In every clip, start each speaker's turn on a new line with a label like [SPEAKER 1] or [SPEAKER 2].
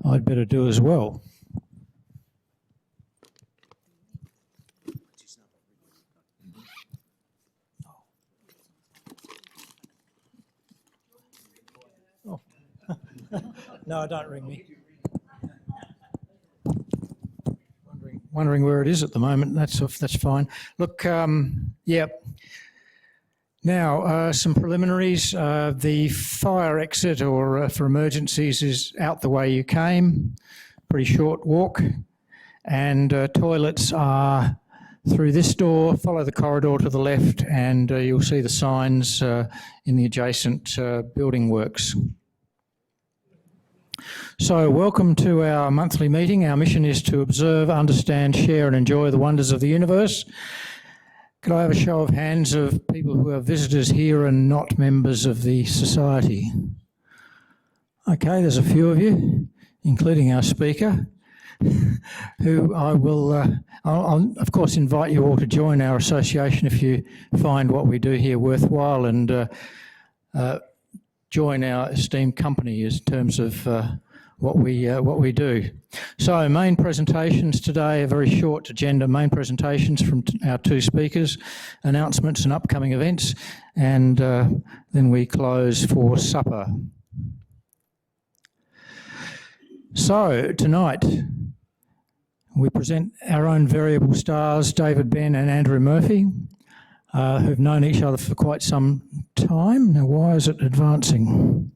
[SPEAKER 1] I'd better do as well. Oh. No, don't ring me. Wondering where it is at the moment. That's fine. Look, yeah. Now, some preliminaries. The fire exit or for emergencies is out the way you came. Pretty short walk. And toilets are through this door. Follow the corridor to the left and you'll see the signs in the adjacent building works. So welcome to our monthly meeting. Our mission is to observe, understand, share and enjoy the wonders of the universe. Could I have a show of hands of people who are visitors here and not members of the society? Okay, there's a few of you, including our speaker, who I will, I'll of course invite you all to join our association if you find what we do here worthwhile and join our esteemed company in terms of what we do. So main presentations today, a very short agenda, main presentations from our two speakers, announcements and upcoming events, and then we close for supper. So tonight we present our own variable stars, David Ben and Andrew Murphy, who've known each other for quite some time. Now why is it advancing?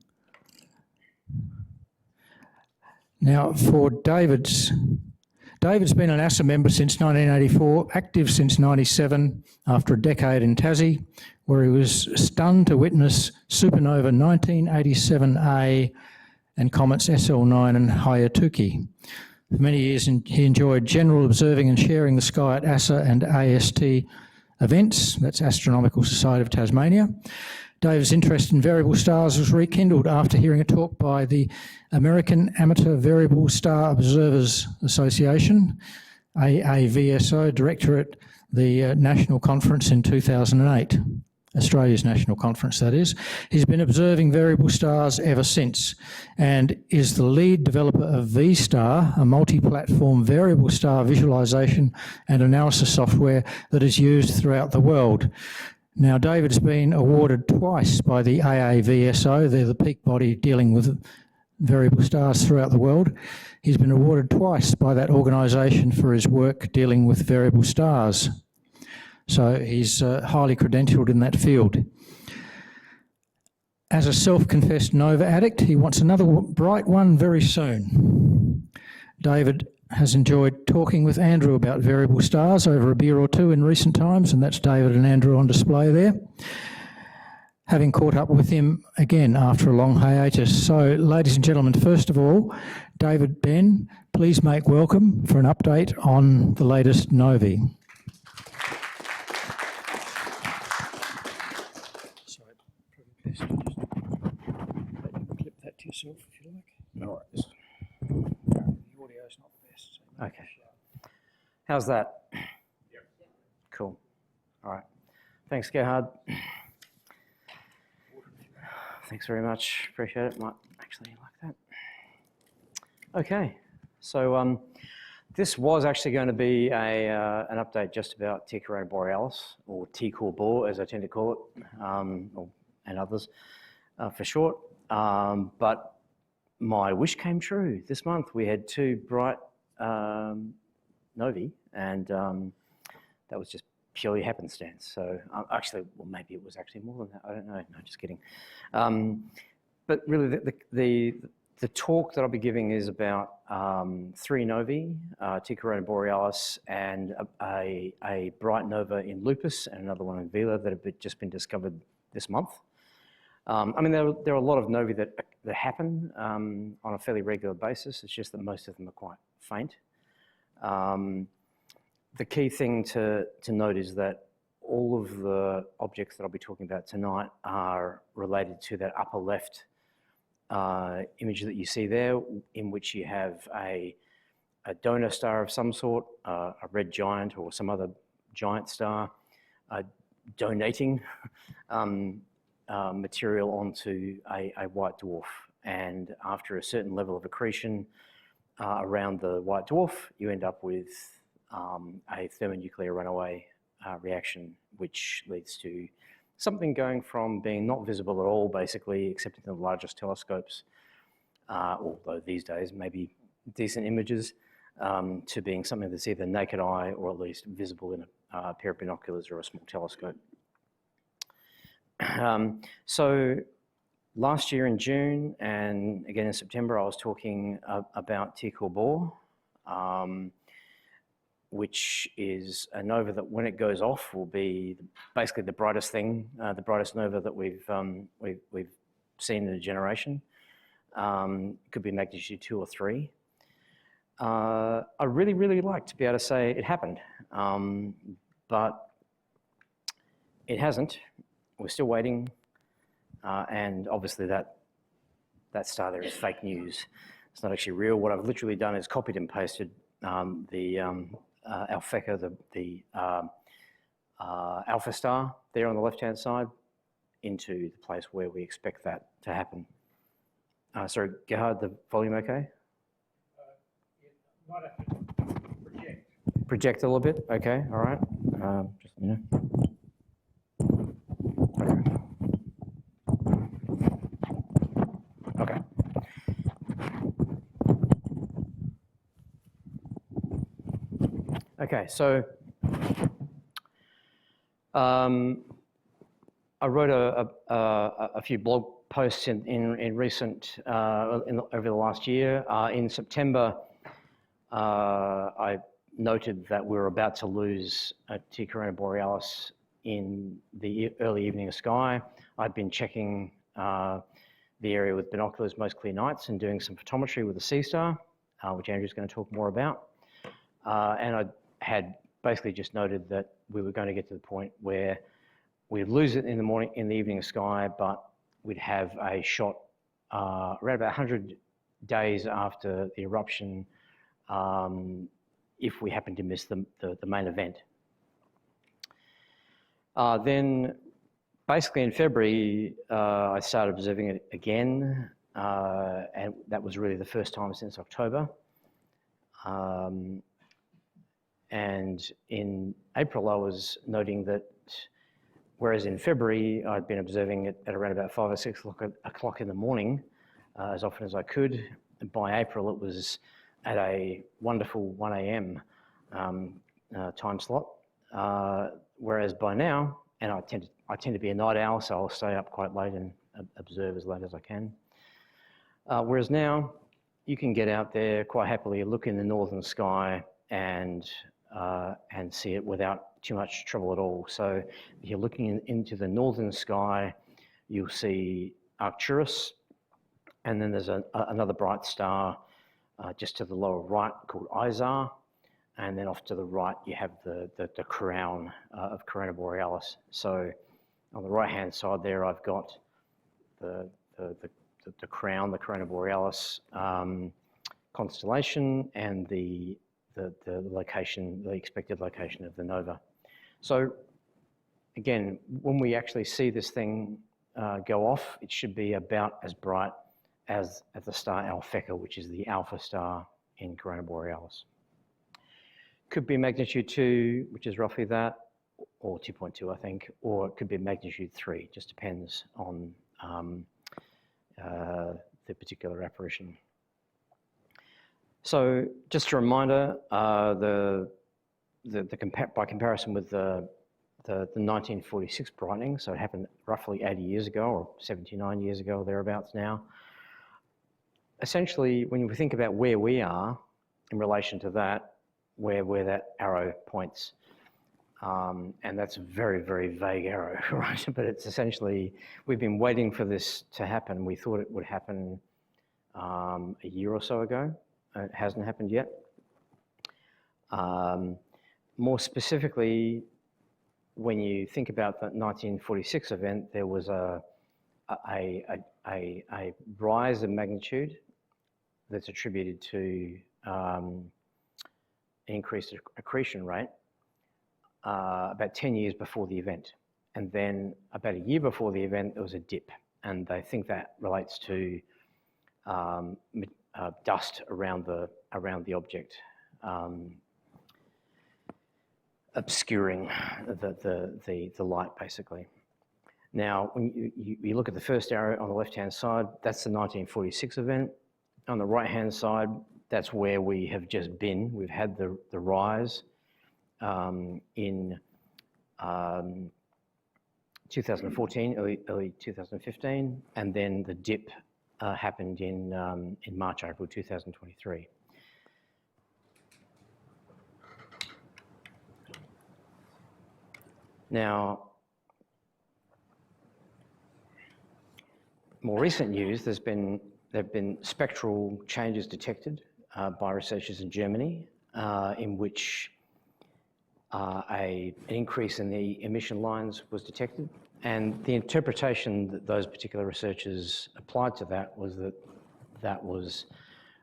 [SPEAKER 1] Now, for David's been an ASSA member since 1984, active since 97, after a decade in Tassie, where he was stunned to witness supernova 1987A and comets SL9 and Hyakutake. For many years, he enjoyed general observing and sharing the sky at ASSA and AST events, that's Astronomical Society of Tasmania. David's interest in variable stars was rekindled after hearing a talk by the American Amateur Variable Star Observers Association, AAVSO, director at the National Conference in 2008, Australia's national conference that is. He's been observing variable stars ever since and is the lead developer of VStar, a multi-platform variable star visualization and analysis software that is used throughout the world. Now, David's been awarded twice by the AAVSO, they're the peak body dealing with variable stars throughout the world. He's been awarded twice by that organisation for his work dealing with variable stars. So he's highly credentialed in that field. As a self-confessed nova addict, he wants another bright one very soon. David has enjoyed talking with Andrew about variable stars over a beer or two in recent times, and that's David and Andrew on display there, having caught up with him again after a long hiatus. So, ladies and gentlemen, first of all, David Ben, please make welcome for an update on the latest novae. Sorry, probably best to just clip that to yourself if you like.
[SPEAKER 2] No worries.
[SPEAKER 1] The audio's not the best. So
[SPEAKER 2] okay. How's that? Yep. Cool. All right. Thanks, Gerhard. Thanks very much. Appreciate it. Might actually like that. Okay. So this was actually going to be an update just about T Corona Borealis, or T CrB as I tend to call it, and others for short. But my wish came true. This month we had two bright novae, and that was just purely happenstance. So actually, well, maybe it was actually more than that. I don't know. No, just kidding. But really, the talk that I'll be giving is about three novae, T Corona Borealis, and a bright nova in Lupus, and another one in Vela that have just been discovered this month. I mean, there are a lot of novae that happen on a fairly regular basis. It's just that most of them are quite faint. The key thing to note is that all of the objects that I'll be talking about tonight are related to that upper left image that you see there, in which you have a donor star of some sort, a red giant or some other giant star, donating material onto a white dwarf. And after a certain level of accretion, around the white dwarf, you end up with a thermonuclear runaway reaction, which leads to something going from being not visible at all, basically, except in the largest telescopes, although these days maybe decent images, to being something that's either naked eye or at least visible in a pair of binoculars or a small telescope. So last year in June and again in September, I was talking about T CrB, which is a nova that when it goes off will be basically the brightest thing, the brightest nova that we've seen in a generation. It could be magnitude 2 or 3. I really like to be able to say it happened, but it hasn't. We're still waiting, and obviously that star there is fake news. It's not actually real. What I've literally done is copied and pasted the Alpheca, the alpha star there on the left-hand side, into the place where we expect that to happen. Sorry, Gerhard, the volume okay?
[SPEAKER 1] Might have to project.
[SPEAKER 2] Project a little bit, okay, all right. Just a minute. Okay. Okay, so I wrote a few blog posts in recent over the last year. In September, I noted that we were about to lose T Corona Borealis in the early evening sky. I'd been checking the area with binoculars most clear nights and doing some photometry with the Seestar, which Andrew's going to talk more about. And I had basically just noted that we were going to get to the point where we'd lose it in the morning, in the evening sky, but we'd have a shot around about 100 days after the eruption if we happen to miss the main event. Then basically in February, I started observing it again, and that was really the first time since October. And in April, I was noting that whereas in February, I'd been observing it at around about 5 or 6 o'clock in the morning, as often as I could. And by April, it was at a wonderful 1 a.m. Time slot. Whereas by now, and I tend to be a night owl, so I'll stay up quite late and observe as late as I can. Whereas now, you can get out there quite happily, look in the northern sky, and see it without too much trouble at all. So if you're looking into the northern sky, you'll see Arcturus, and then there's another bright star just to the lower right called Isar, and then off to the right you have the crown of Corona Borealis. So on the right-hand side there, I've got the crown, the Corona Borealis constellation, and the location, the expected location of the nova. So again, when we actually see this thing go off, it should be about as bright as the star Alpheca, which is the alpha star in Corona Borealis. Could be magnitude 2, which is roughly that, or 2.2, I think, or it could be magnitude 3. Just depends on the particular apparition. So just a reminder, by comparison with the 1946 brightening, so it happened roughly 80 years ago, or 79 years ago, or thereabouts now. Essentially, when we think about where we are in relation to that, where that arrow points, and that's a very, very vague arrow, right? But it's essentially, we've been waiting for this to happen. We thought it would happen a year or so ago. It hasn't happened yet. More specifically, when you think about the 1946 event, there was a rise in magnitude that's attributed to increased accretion rate about 10 years before the event. And then about a year before the event, there was a dip. And they think that relates to dust around the around the object, obscuring the light, basically. Now, when you look at the first arrow on the left-hand side, that's the 1946 event. On the right-hand side, that's where we have just been. We've had the rise in 2014, early 2015, and then the dip happened in March, April 2023. Now, more recent news, there have been spectral changes detected by researchers in Germany, in which an increase in the emission lines was detected. And the interpretation that those particular researchers applied to that was that was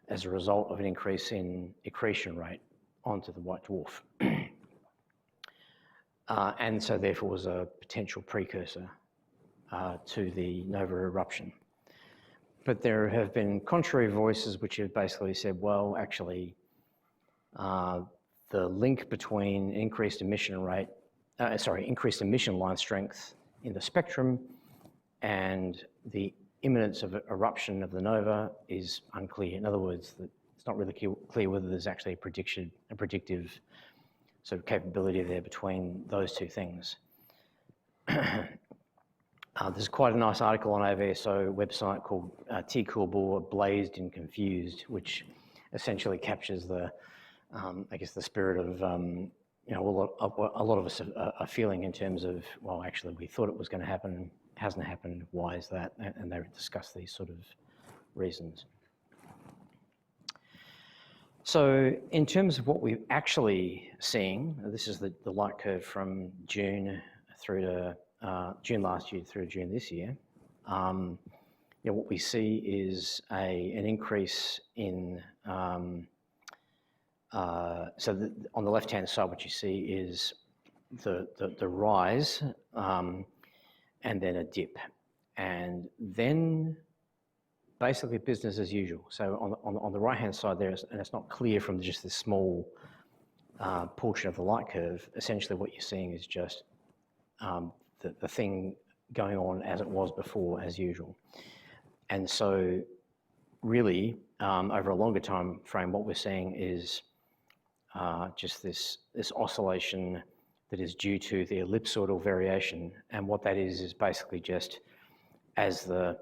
[SPEAKER 2] as a result of an increase in accretion rate onto the white dwarf. And so therefore was a potential precursor to the nova eruption. But there have been contrary voices which have basically said, well, actually, the link between increased emission line strength in the spectrum and the imminence of eruption of the nova is unclear. In other words, it's not really clear whether there's actually a predictive sort of capability there between those two things. There's quite a nice article on ASSA website called T CrB, Blazed and Confused, which essentially captures the, I guess, the spirit of, you know, a lot of us are feeling in terms of, well, actually, we thought it was going to happen, hasn't happened, why is that? And they discuss these sort of reasons. So in terms of what we're actually seeing, this is the light curve from June through to June last year through to June this year. You know, what we see is an increase in, on the left-hand side, what you see is the rise and then a dip, and then basically business as usual. So on the right-hand side there, and it's not clear from just this small portion of the light curve, essentially what you're seeing is just the thing going on as it was before, as usual. And so really, over a longer time frame, what we're seeing is just this oscillation that is due to the ellipsoidal variation. And what that is basically just as the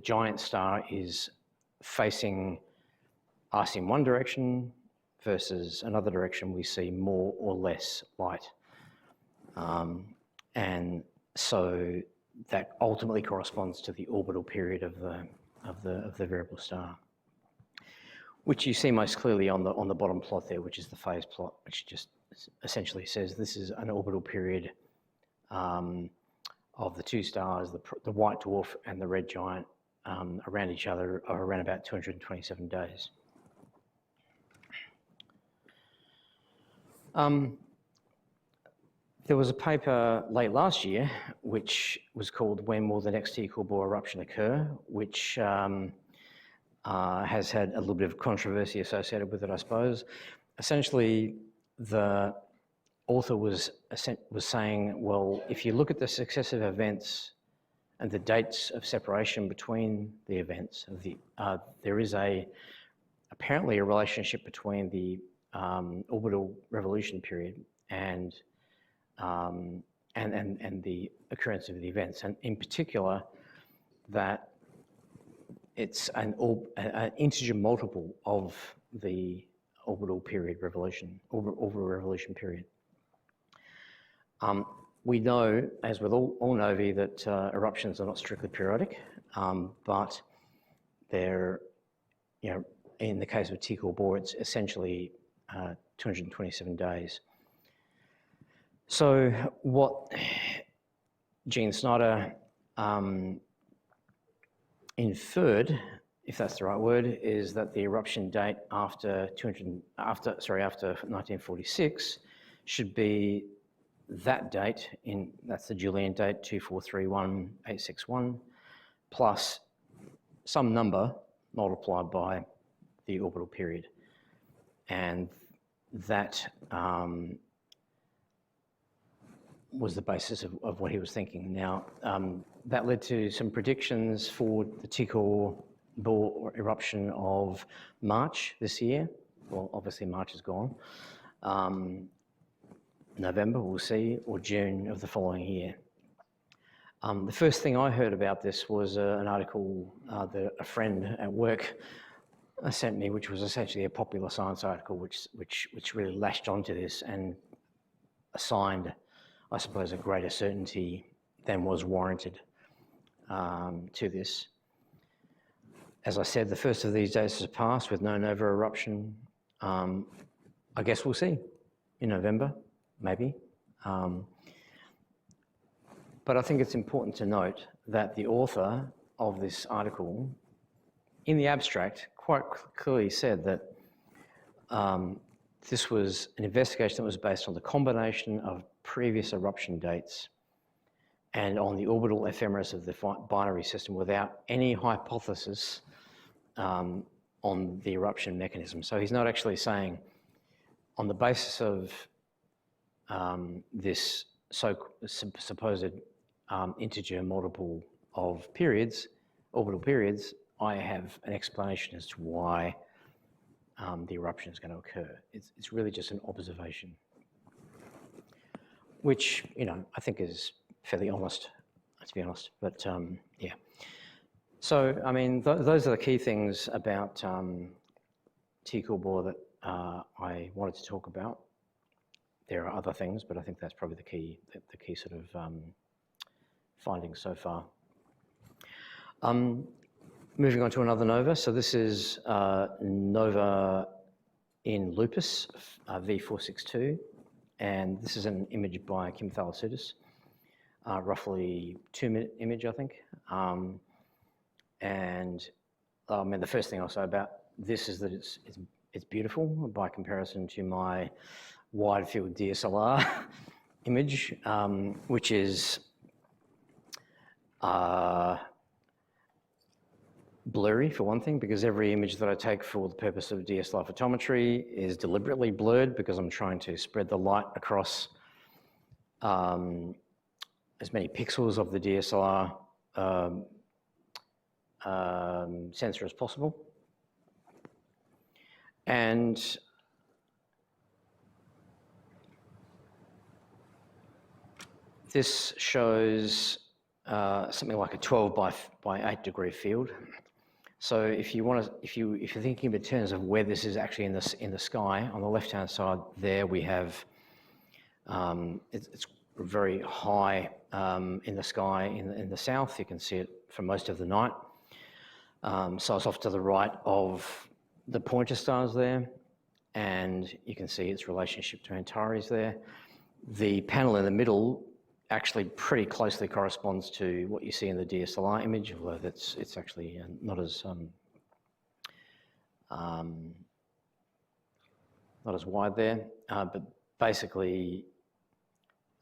[SPEAKER 2] giant star is facing us in one direction versus another direction, we see more or less light. And so that ultimately corresponds to the orbital period of the variable star, which you see most clearly on the bottom plot there, which is the phase plot, which just essentially says this is an orbital period of the two stars, the white dwarf and the red giant, around each other are around about 227 days. There was a paper late last year which was called "When Will the Next T CrB Eruption Occur?", which has had a little bit of controversy associated with it, I suppose. Essentially, the author was saying, well, if you look at the successive events and the dates of separation between the events, there is apparently a relationship between the orbital revolution period and the occurrence of the events, and in particular that it's an integer multiple of the orbital revolution period. We know, as with all novae, that eruptions are not strictly periodic, but they're, you know, in the case of T CrB, it's essentially 227 days. So what Gene Snyder inferred, if that's the right word, is that the eruption date after 1946 should be that date, that's the Julian date 2431861, plus some number multiplied by the orbital period. And that was the basis of what he was thinking. Now, that led to some predictions for the T CrB eruption of March this year. Well, obviously March is gone. November, we'll see, or June of the following year. The first thing I heard about this was an article that a friend at work sent me, which was essentially a popular science article, which really latched onto this and assigned, I suppose, a greater certainty than was warranted to this. As I said, the first of these days has passed with no nova eruption. I guess we'll see in November, maybe. But I think it's important to note that the author of this article, in the abstract, quite clearly said that this was an investigation that was based on the combination of previous eruption dates and on the orbital ephemeris of the binary system without any hypothesis on the eruption mechanism. So he's not actually saying, on the basis of this supposed integer multiple of periods, orbital periods, I have an explanation as to why the eruption is going to occur. It's really just an observation, which, you know, I think is fairly honest, to be honest. But yeah. So, I mean, those are the key things about T CrB that I wanted to talk about. There are other things, but I think that's probably the key sort of findings so far. Moving on to another nova. So this is nova in Lupus, V462, and this is an image by Kim Thalassoutis, roughly 2-minute image, I think. And I mean, the first thing I'll say about this is that it's beautiful by comparison to my wide field DSLR image, which is blurry for one thing, because every image that I take for the purpose of DSLR photometry is deliberately blurred because I'm trying to spread the light across as many pixels of the DSLR sensor as possible. And this shows something like a 12 by 8 degree field. So if you want to, if you're thinking in terms of where this is actually in the sky, on the left-hand side there we have it's very high in the sky in the south. You can see it for most of the night. So it's off to the right of the pointer stars there, and you can see its relationship to Antares there. The panel in the middle actually pretty closely corresponds to what you see in the DSLR image, although it's actually not as wide there. But basically,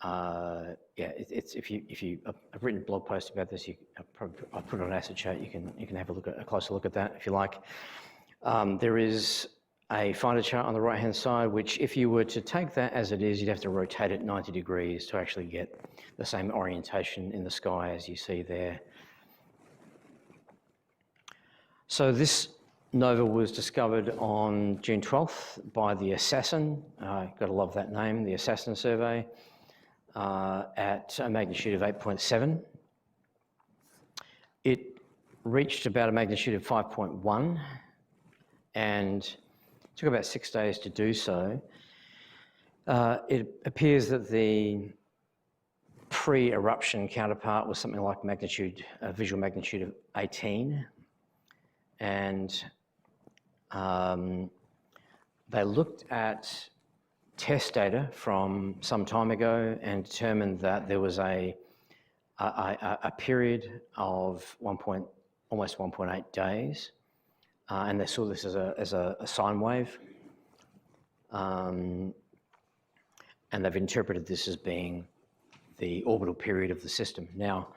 [SPEAKER 2] yeah, it's if you I've written a blog post about this. I'll put it on ASSA chat. You can have a closer look at that if you like. There is a finder chart on the right-hand side, which if you were to take that as it is, you'd have to rotate it 90 degrees to actually get the same orientation in the sky as you see there. So this nova was discovered on June 12th by the Assassin, gotta love that name, the Assassin survey, at a magnitude of 8.7. It reached about a magnitude of 5.1 and took about 6 days to do so. It appears that the pre-eruption counterpart was something like visual magnitude of 18. And they looked at test data from some time ago and determined that there was a period of almost 1.8 days. And they saw this as a sine wave, and they've interpreted this as being the orbital period of the system. Now,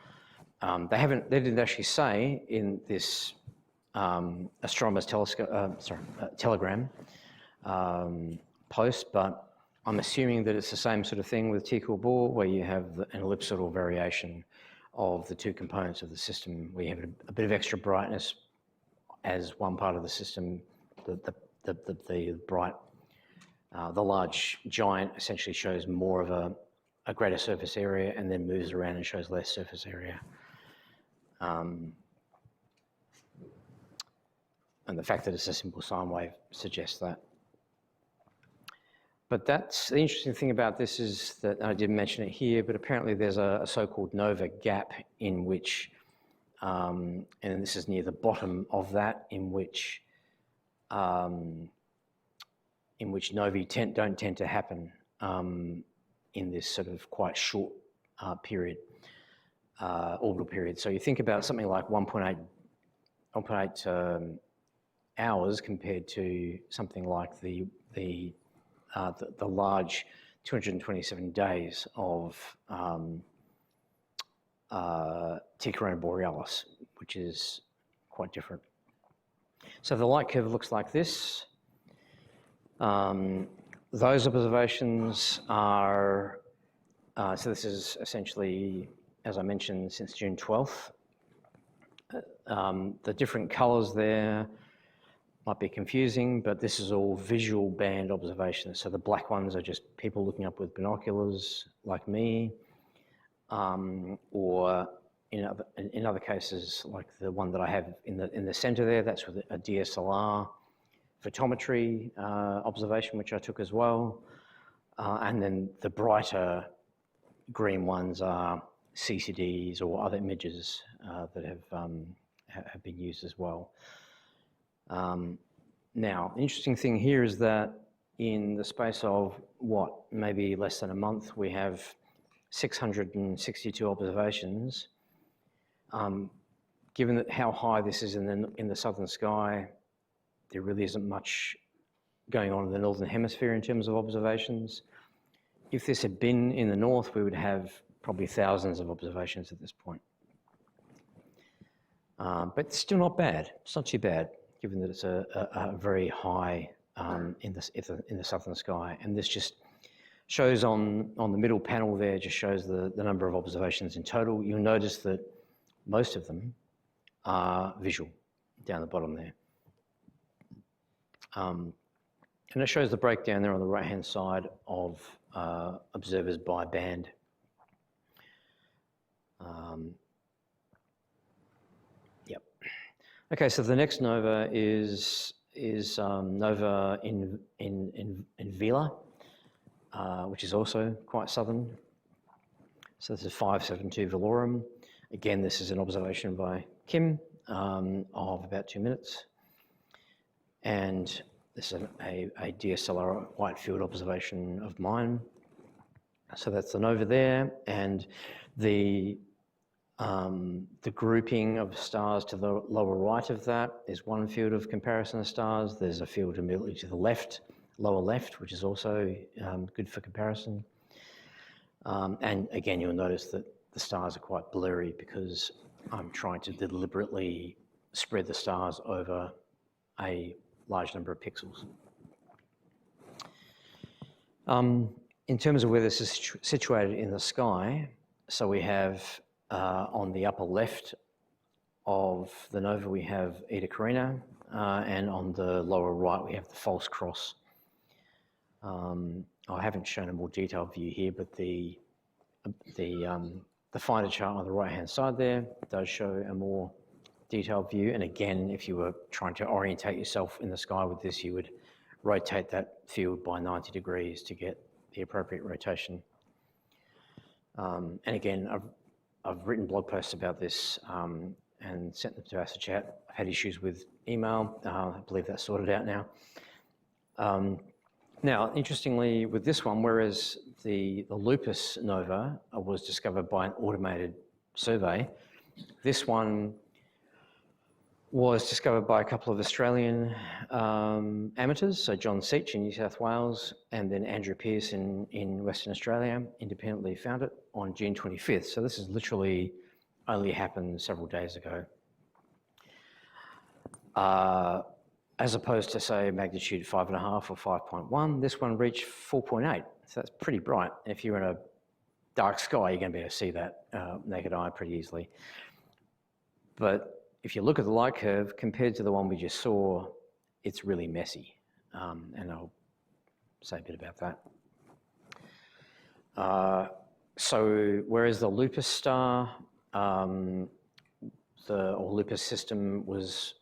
[SPEAKER 2] they didn't actually say in this astronomer's telegram post, but I'm assuming that it's the same sort of thing with T CrB, where you have an elliptical variation of the two components of the system. We have a bit of extra brightness as one part of the system. The bright, the large giant essentially shows more of a greater surface area, and then moves around and shows less surface area. And the fact that it's a simple sine wave suggests that. But that's the interesting thing about this, is that I didn't mention it here, but apparently there's a so-called nova gap in which, and this is near the bottom of that, in which novae don't tend to happen in this sort of quite short period, orbital period. So you think about something like 1.8 hours compared to something like the large 227 days of Corona Borealis, which is quite different. So the light curve looks like this. Those observations are, so this is essentially, as I mentioned, since June 12th. The different colours there might be confusing, but this is all visual band observations. So the black ones are just people looking up with binoculars like me, or in other cases, like the one that I have in the centre there, that's with a DSLR photometry observation, which I took as well. And then the brighter green ones are CCDs or other images that have been used as well. Now, the interesting thing here is that in the space of maybe less than a month, we have 662 observations. Given that how high this is in the southern sky, there really isn't much going on in the northern hemisphere in terms of observations. If this had been in the north, we would have probably thousands of observations at this point. But it's still not bad. It's not too bad, given that it's a very high in the southern sky. And this just shows on the middle panel there, just shows the number of observations in total. You'll notice that most of them are visual down the bottom there. And it shows the breakdown there on the right-hand side of observers by band. Yep. Okay, so the next nova is nova in Vela, which is also quite southern. So this is 572 Velorum. Again, this is an observation by Kim of about 2 minutes. And this is a DSLR white field observation of mine. So that's the nova there, and the grouping of stars to the lower right of that is one field of comparison of stars. There's a field immediately to the left, lower left, which is also good for comparison. And again, you'll notice that the stars are quite blurry because I'm trying to deliberately spread the stars over a large number of pixels. In terms of where this is situated in the sky, so we have on the upper left of the nova we have Eta Carina, and on the lower right we have the false cross. I haven't shown a more detailed view here, but the finder chart on the right-hand side there does show a more detailed view. And again, if you were trying to orientate yourself in the sky with this, you would rotate that field by 90 degrees to get the appropriate rotation. And again, I've written blog posts about this and sent them to ASSA chat. I've had issues with email. I believe that's sorted out now. Now, interestingly, with this one, whereas the lupus nova was discovered by an automated survey, this one was discovered by a couple of Australian amateurs, so John Seach in New South Wales and then Andrew Pearce in Western Australia independently found it on June 25th. So this has literally only happened several days ago. as opposed to, say, magnitude 5.5 or 5.1, this one reached 4.8. So that's pretty bright. If you're in a dark sky, you're going to be able to see that naked eye pretty easily. But if you look at the light curve compared to the one we just saw, it's really messy. And I'll say a bit about that. So whereas the Lupus star, or Lupus system was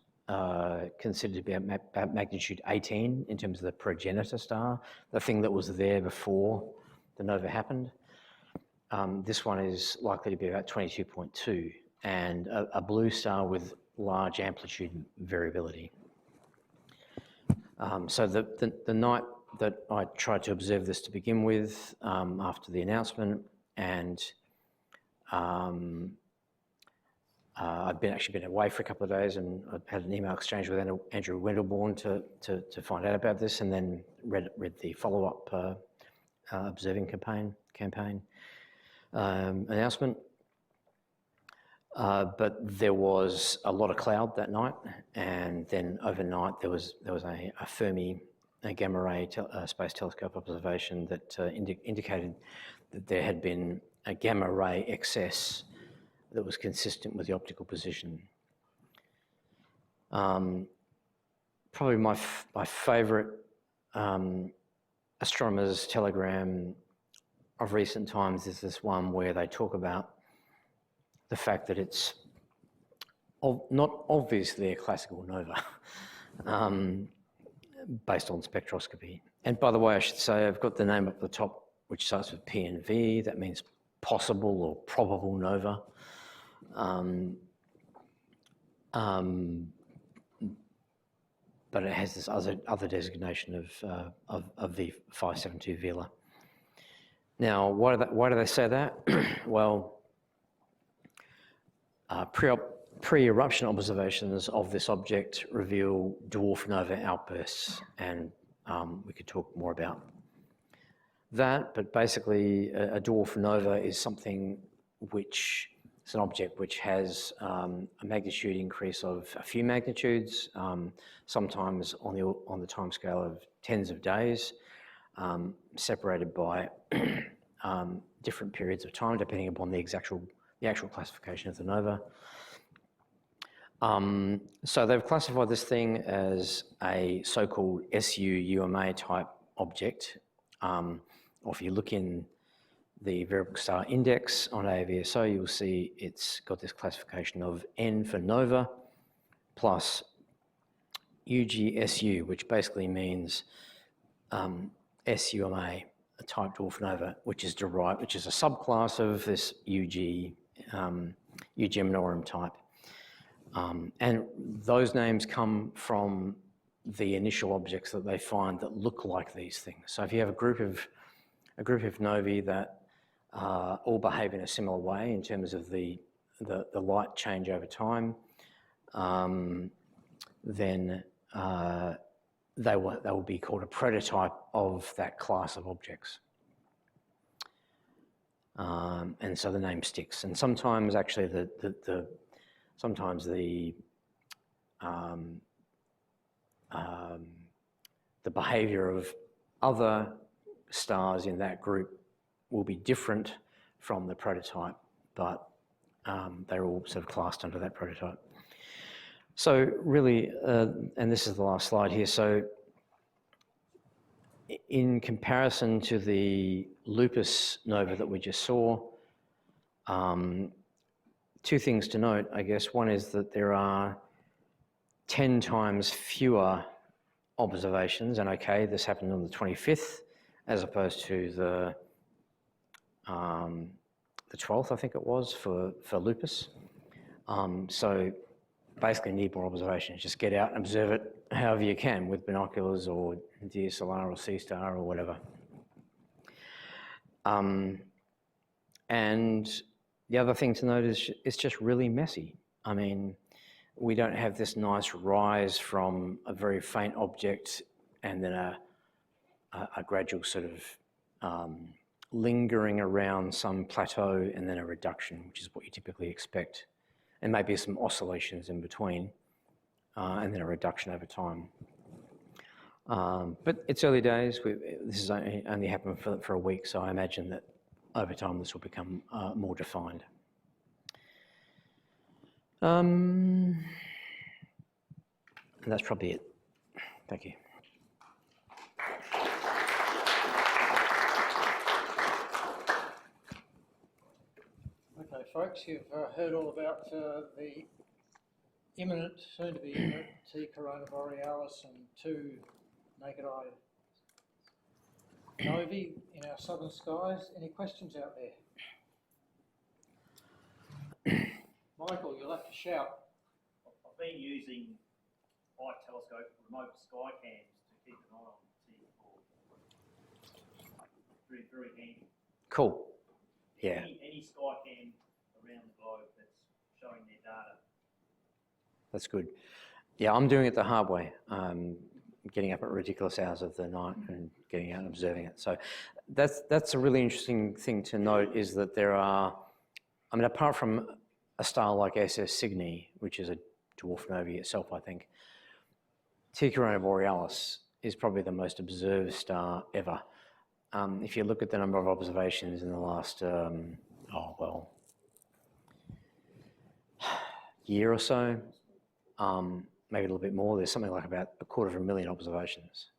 [SPEAKER 2] considered to be about magnitude 18 in terms of the progenitor star, the thing that was there before the nova happened. This one is likely to be about 22.2, and a blue star with large amplitude variability. So the night that I tried to observe this to begin with, after the announcement, and I'd actually been away for a couple of days, and I had an email exchange with Andrew Wendelbourne to find out about this, and then read the follow-up observing campaign announcement. But there was a lot of cloud that night, and then overnight there was a Fermi, a gamma ray space telescope observation that indicated that there had been a gamma ray excess that was consistent with the optical position. Probably my favourite astronomer's telegram of recent times is this one where they talk about the fact that it's not obviously a classical nova, based on spectroscopy. And by the way, I should say I've got the name up the top, which starts with P and V. That means possible or probable nova. But it has this other designation of V572 Vela. Now, why do they say that? Well, pre-eruption observations of this object reveal dwarf nova outbursts, and we could talk more about that. But basically, a dwarf nova is something which is an object which has a magnitude increase of a few magnitudes, sometimes on the timescale of tens of days, separated by different periods of time, depending upon the actual classification of the nova. So they've classified this thing as a so-called SU-UMA type object. Or if you look in the variable star index on AVSO, you'll see it's got this classification of N for nova plus UGSU, which basically means SUMA, a type dwarf nova, which is a subclass of this UG Minorum type. And those names come from the initial objects that they find that look like these things. So if you have a group of novae that all behave in a similar way in terms of the light change over time, then they will be called a prototype of that class of objects. And so the name sticks. And sometimes actually the behavior of other stars in that group will be different from the prototype, but they're all sort of classed under that prototype. So really, and this is the last slide here, so in comparison to the Lupus nova that we just saw, two things to note, I guess. One is that there are 10 times fewer observations, and okay, this happened on the 25th, as opposed to the 12th, I think it was, for Lupus. So basically need more observations. Just get out and observe it however you can with binoculars or DSLR or Seestar or whatever. And the other thing to note is it's just really messy. I mean, we don't have this nice rise from a very faint object and then a gradual sort of lingering around some plateau and then a reduction, which is what you typically expect, and maybe some oscillations in between. and then a reduction over time. But it's early days. This has only happened for a week, so I imagine that over time this will become more defined. And that's probably it. Thank you.
[SPEAKER 1] Okay, folks, you've heard all about the imminent, soon to be imminent, T Corona Borealis and 2 naked-eye novae in our southern skies. Any questions out there? Michael, you'll have to shout.
[SPEAKER 3] I've been using light telescope remote sky cams to keep an eye on T4. Very, very handy.
[SPEAKER 2] Cool. Yeah.
[SPEAKER 3] Any sky cam around the globe that's showing their data.
[SPEAKER 2] That's good. Yeah, I'm doing it the hard way. Getting up at ridiculous hours of the night and getting out and observing it. So that's a really interesting thing to note, is that there are, I mean, apart from a star like SS Cygni, which is a dwarf nova itself, I think, T Corona Borealis is probably the most observed star ever. If you look at the number of observations in the last, year or so, maybe a little bit more, there's something like about 250,000 observations.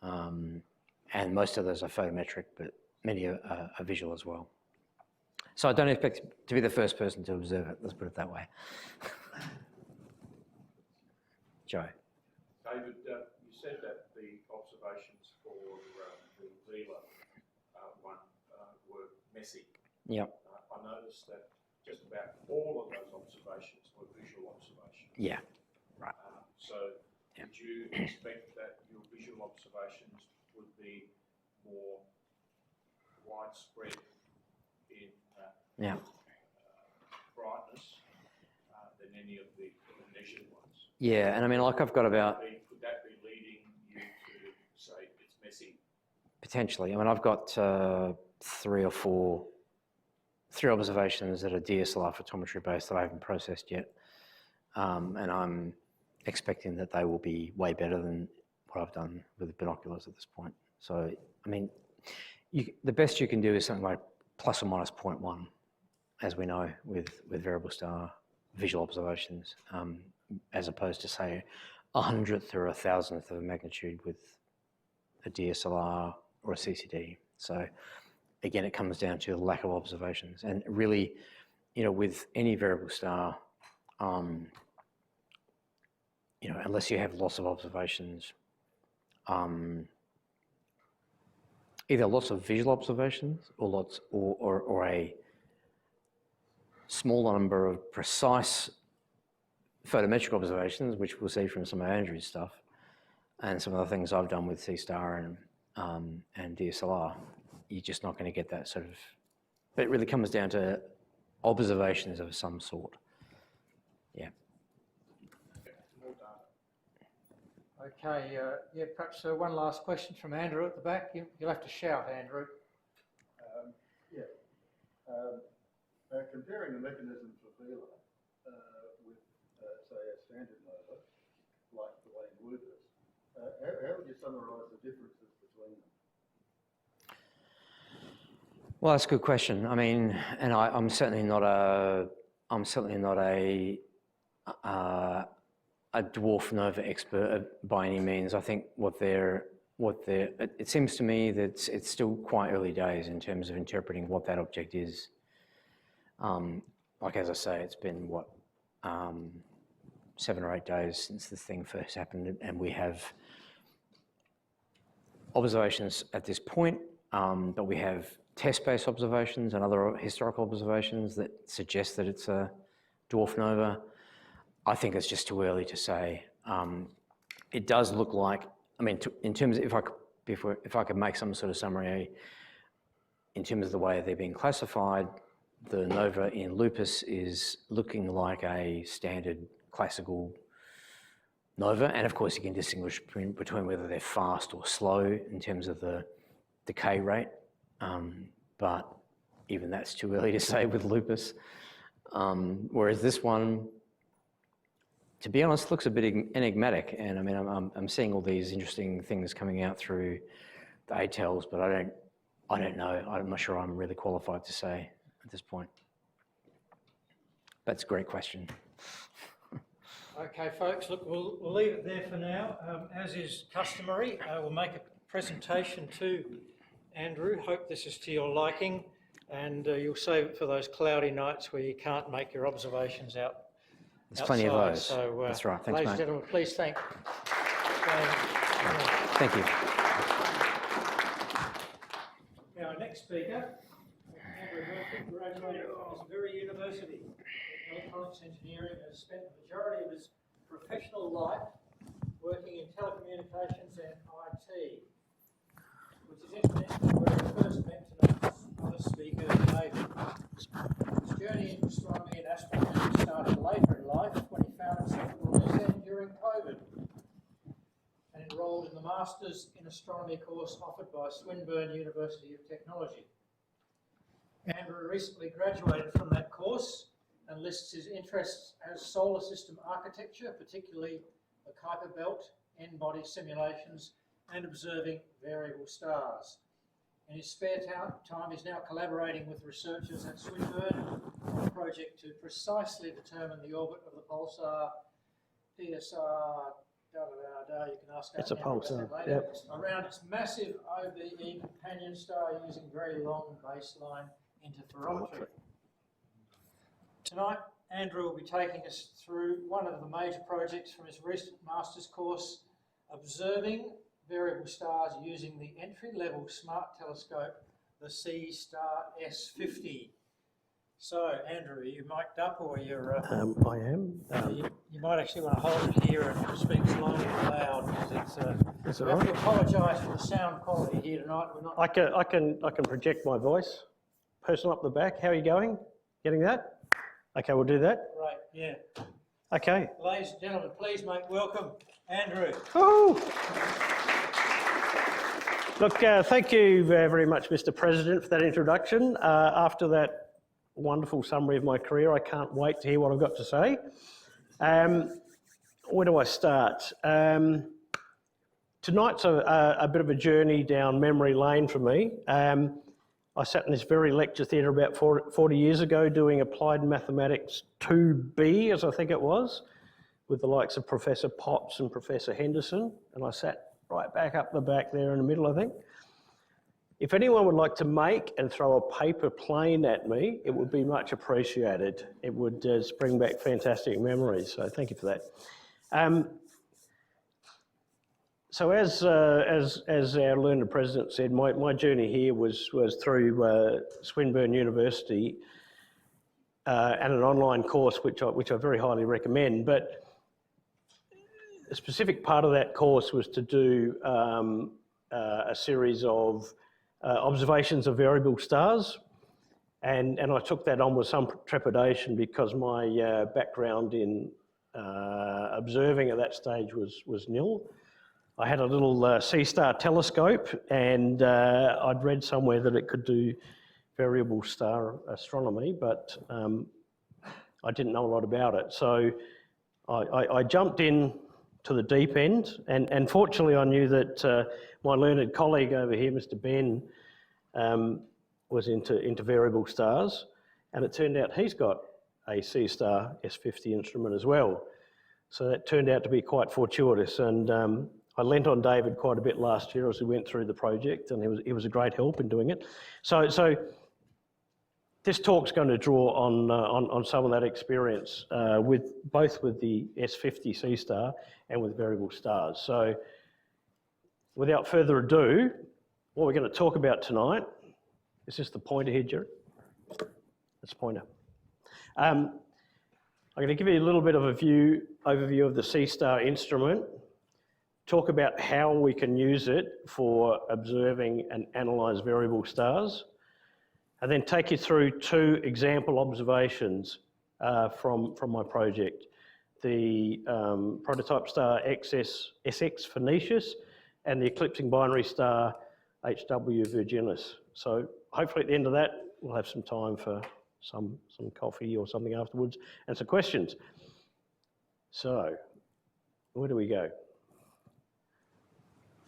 [SPEAKER 2] And most of those are photometric, but many are visual as well. So I don't expect to be the first person to observe it, let's put it that way. Joe.
[SPEAKER 4] David, you said that the observations for the Vela one were messy.
[SPEAKER 2] Yep.
[SPEAKER 4] I noticed that just about all of those observations were visual observations.
[SPEAKER 2] Yeah, right.
[SPEAKER 4] So would you expect that your visual observations would be more widespread in brightness than any of the measured ones?
[SPEAKER 2] Yeah, and I mean, like I've got about...
[SPEAKER 4] Could that be leading you to say it's messy?
[SPEAKER 2] Potentially. I mean, I've got 3 or 4 observations that are DSLR photometry based that I haven't processed yet. And I'm expecting that they will be way better than what I've done with the binoculars at this point. So, I mean, the best you can do is something like plus or minus 0.1, as we know, with variable star visual observations, as opposed to, say, 100th or 1,000th of a magnitude with a DSLR or a CCD. So, again, it comes down to the lack of observations. And really, you know, with any variable star, you know, unless you have lots of observations, either lots of visual observations or a small number of precise photometric observations, which we'll see from some of Andrew's stuff, and some of the things I've done with Seestar and DSLR, you're just not going to get that sort of. But it really comes down to observations of some sort. Yeah.
[SPEAKER 1] Okay, yeah, perhaps one last question from Andrew at the back. You'll have to shout, Andrew.
[SPEAKER 5] Comparing the mechanism for Vela with, say, a standard nova, like the way in lupus, how would you summarise the differences between them?
[SPEAKER 2] Well, that's a good question. I mean, and I'm certainly not a dwarf nova expert by any means. I think it seems to me that it's still quite early days in terms of interpreting what that object is. Like, as I say, it's been, 7 or 8 days since this thing first happened, and we have observations at this point, but we have test-based observations and other historical observations that suggest that it's a dwarf nova. I think it's just too early to say. It does look like, I mean, in terms of, if I could make some sort of summary, in terms of the way they're being classified, the nova in lupus is looking like a standard classical nova, and of course you can distinguish between whether they're fast or slow in terms of the decay rate, but even that's too early to say with lupus. Whereas this one, to be honest, looks a bit enigmatic. And I mean, I'm seeing all these interesting things coming out through the ATELs, but I don't know. I'm not sure I'm really qualified to say at this point. That's a great question.
[SPEAKER 1] Okay, folks, look, we'll leave it there for now. As is customary, we'll make a presentation to Andrew. Hope this is to your liking, and you'll save it for those cloudy nights where you can't make your observations out.
[SPEAKER 2] There's plenty of those.
[SPEAKER 1] So,
[SPEAKER 2] that's right. Thanks,
[SPEAKER 1] ladies
[SPEAKER 2] mate.
[SPEAKER 1] and gentlemen, please thank.
[SPEAKER 2] Thank you.
[SPEAKER 1] Now, our next speaker, Andrew Murphy, graduated from this very university in electronics engineering and has spent the majority of his professional life working in telecommunications and IT, which is incidentally where he first met tonight's other speaker, David. His journey into astronomy and astronomy started later in life when he found himself at the loose end during COVID and enrolled in the Masters in Astronomy course offered by Swinburne University of Technology. Andrew recently graduated from that course and lists his interests as solar system architecture, particularly the Kuiper Belt, N-body simulations, and observing variable stars. In his spare time, he's now collaborating with researchers at Swinburne on a project to precisely determine the orbit of the pulsar PSR, you can ask
[SPEAKER 6] It's a pulsar,
[SPEAKER 1] later,
[SPEAKER 6] yep.
[SPEAKER 1] around its massive OBE companion star using very long baseline interferometry. Tonight, Andrew will be taking us through one of the major projects from his recent master's course, observing variable stars using the entry-level smart telescope, the Seestar S50. So, Andrew, are you mic'd up, or you're?
[SPEAKER 6] I am.
[SPEAKER 1] You might actually want to hold it here and speak slowly and loud, because it's.
[SPEAKER 6] Is it
[SPEAKER 1] We have
[SPEAKER 6] right?
[SPEAKER 1] to apologise for the sound quality here tonight. We're not.
[SPEAKER 6] I can project my voice. Person up the back, how are you going? Getting that? Okay, we'll do that.
[SPEAKER 1] Right. Yeah.
[SPEAKER 6] Okay.
[SPEAKER 1] Ladies and gentlemen, please make welcome Andrew.
[SPEAKER 6] Oh. Look, thank you very much, Mr. President, for that introduction. After that wonderful summary of my career, I can't wait to hear what I've got to say. Where do I start? Tonight's a bit of a journey down memory lane for me. I sat in this very lecture theatre about 40 years ago doing Applied Mathematics 2B, as I think it was, with the likes of Professor Potts and Professor Henderson, and I sat right back up the back there in the middle, I think. If anyone would like to make and throw a paper plane at me, it would be much appreciated. It would bring back fantastic memories, so thank you for that. So as our learned president said, my journey here was through Swinburne University and an online course which I very highly recommend. But a specific part of that course was to do a series of observations of variable stars, and I took that on with some trepidation because my background in observing at that stage was nil. I had a little Seestar telescope, and I'd read somewhere that it could do variable star astronomy, but I didn't know a lot about it. So I jumped in to the deep end, and fortunately I knew that my learned colleague over here, Mr. Ben, was into variable stars, and it turned out he's got a Seestar S50 instrument as well. So that turned out to be quite fortuitous, and I lent on David quite a bit last year as we went through the project, and he was a great help in doing it. So this talk's going to draw on some of that experience with the S50 Seestar and with variable stars. So without further ado, what we're going to talk about tonight is just the pointer here, Jerry. That's the pointer. I'm going to give you a little bit of a overview of the Seestar instrument, talk about how we can use it for observing and analyse variable stars, and then take you through two example observations from my project. The prototype star SX Phoenicius and the eclipsing binary star HW Virginis. So hopefully at the end of that, we'll have some time for some coffee or something afterwards and some questions. So, where do we go?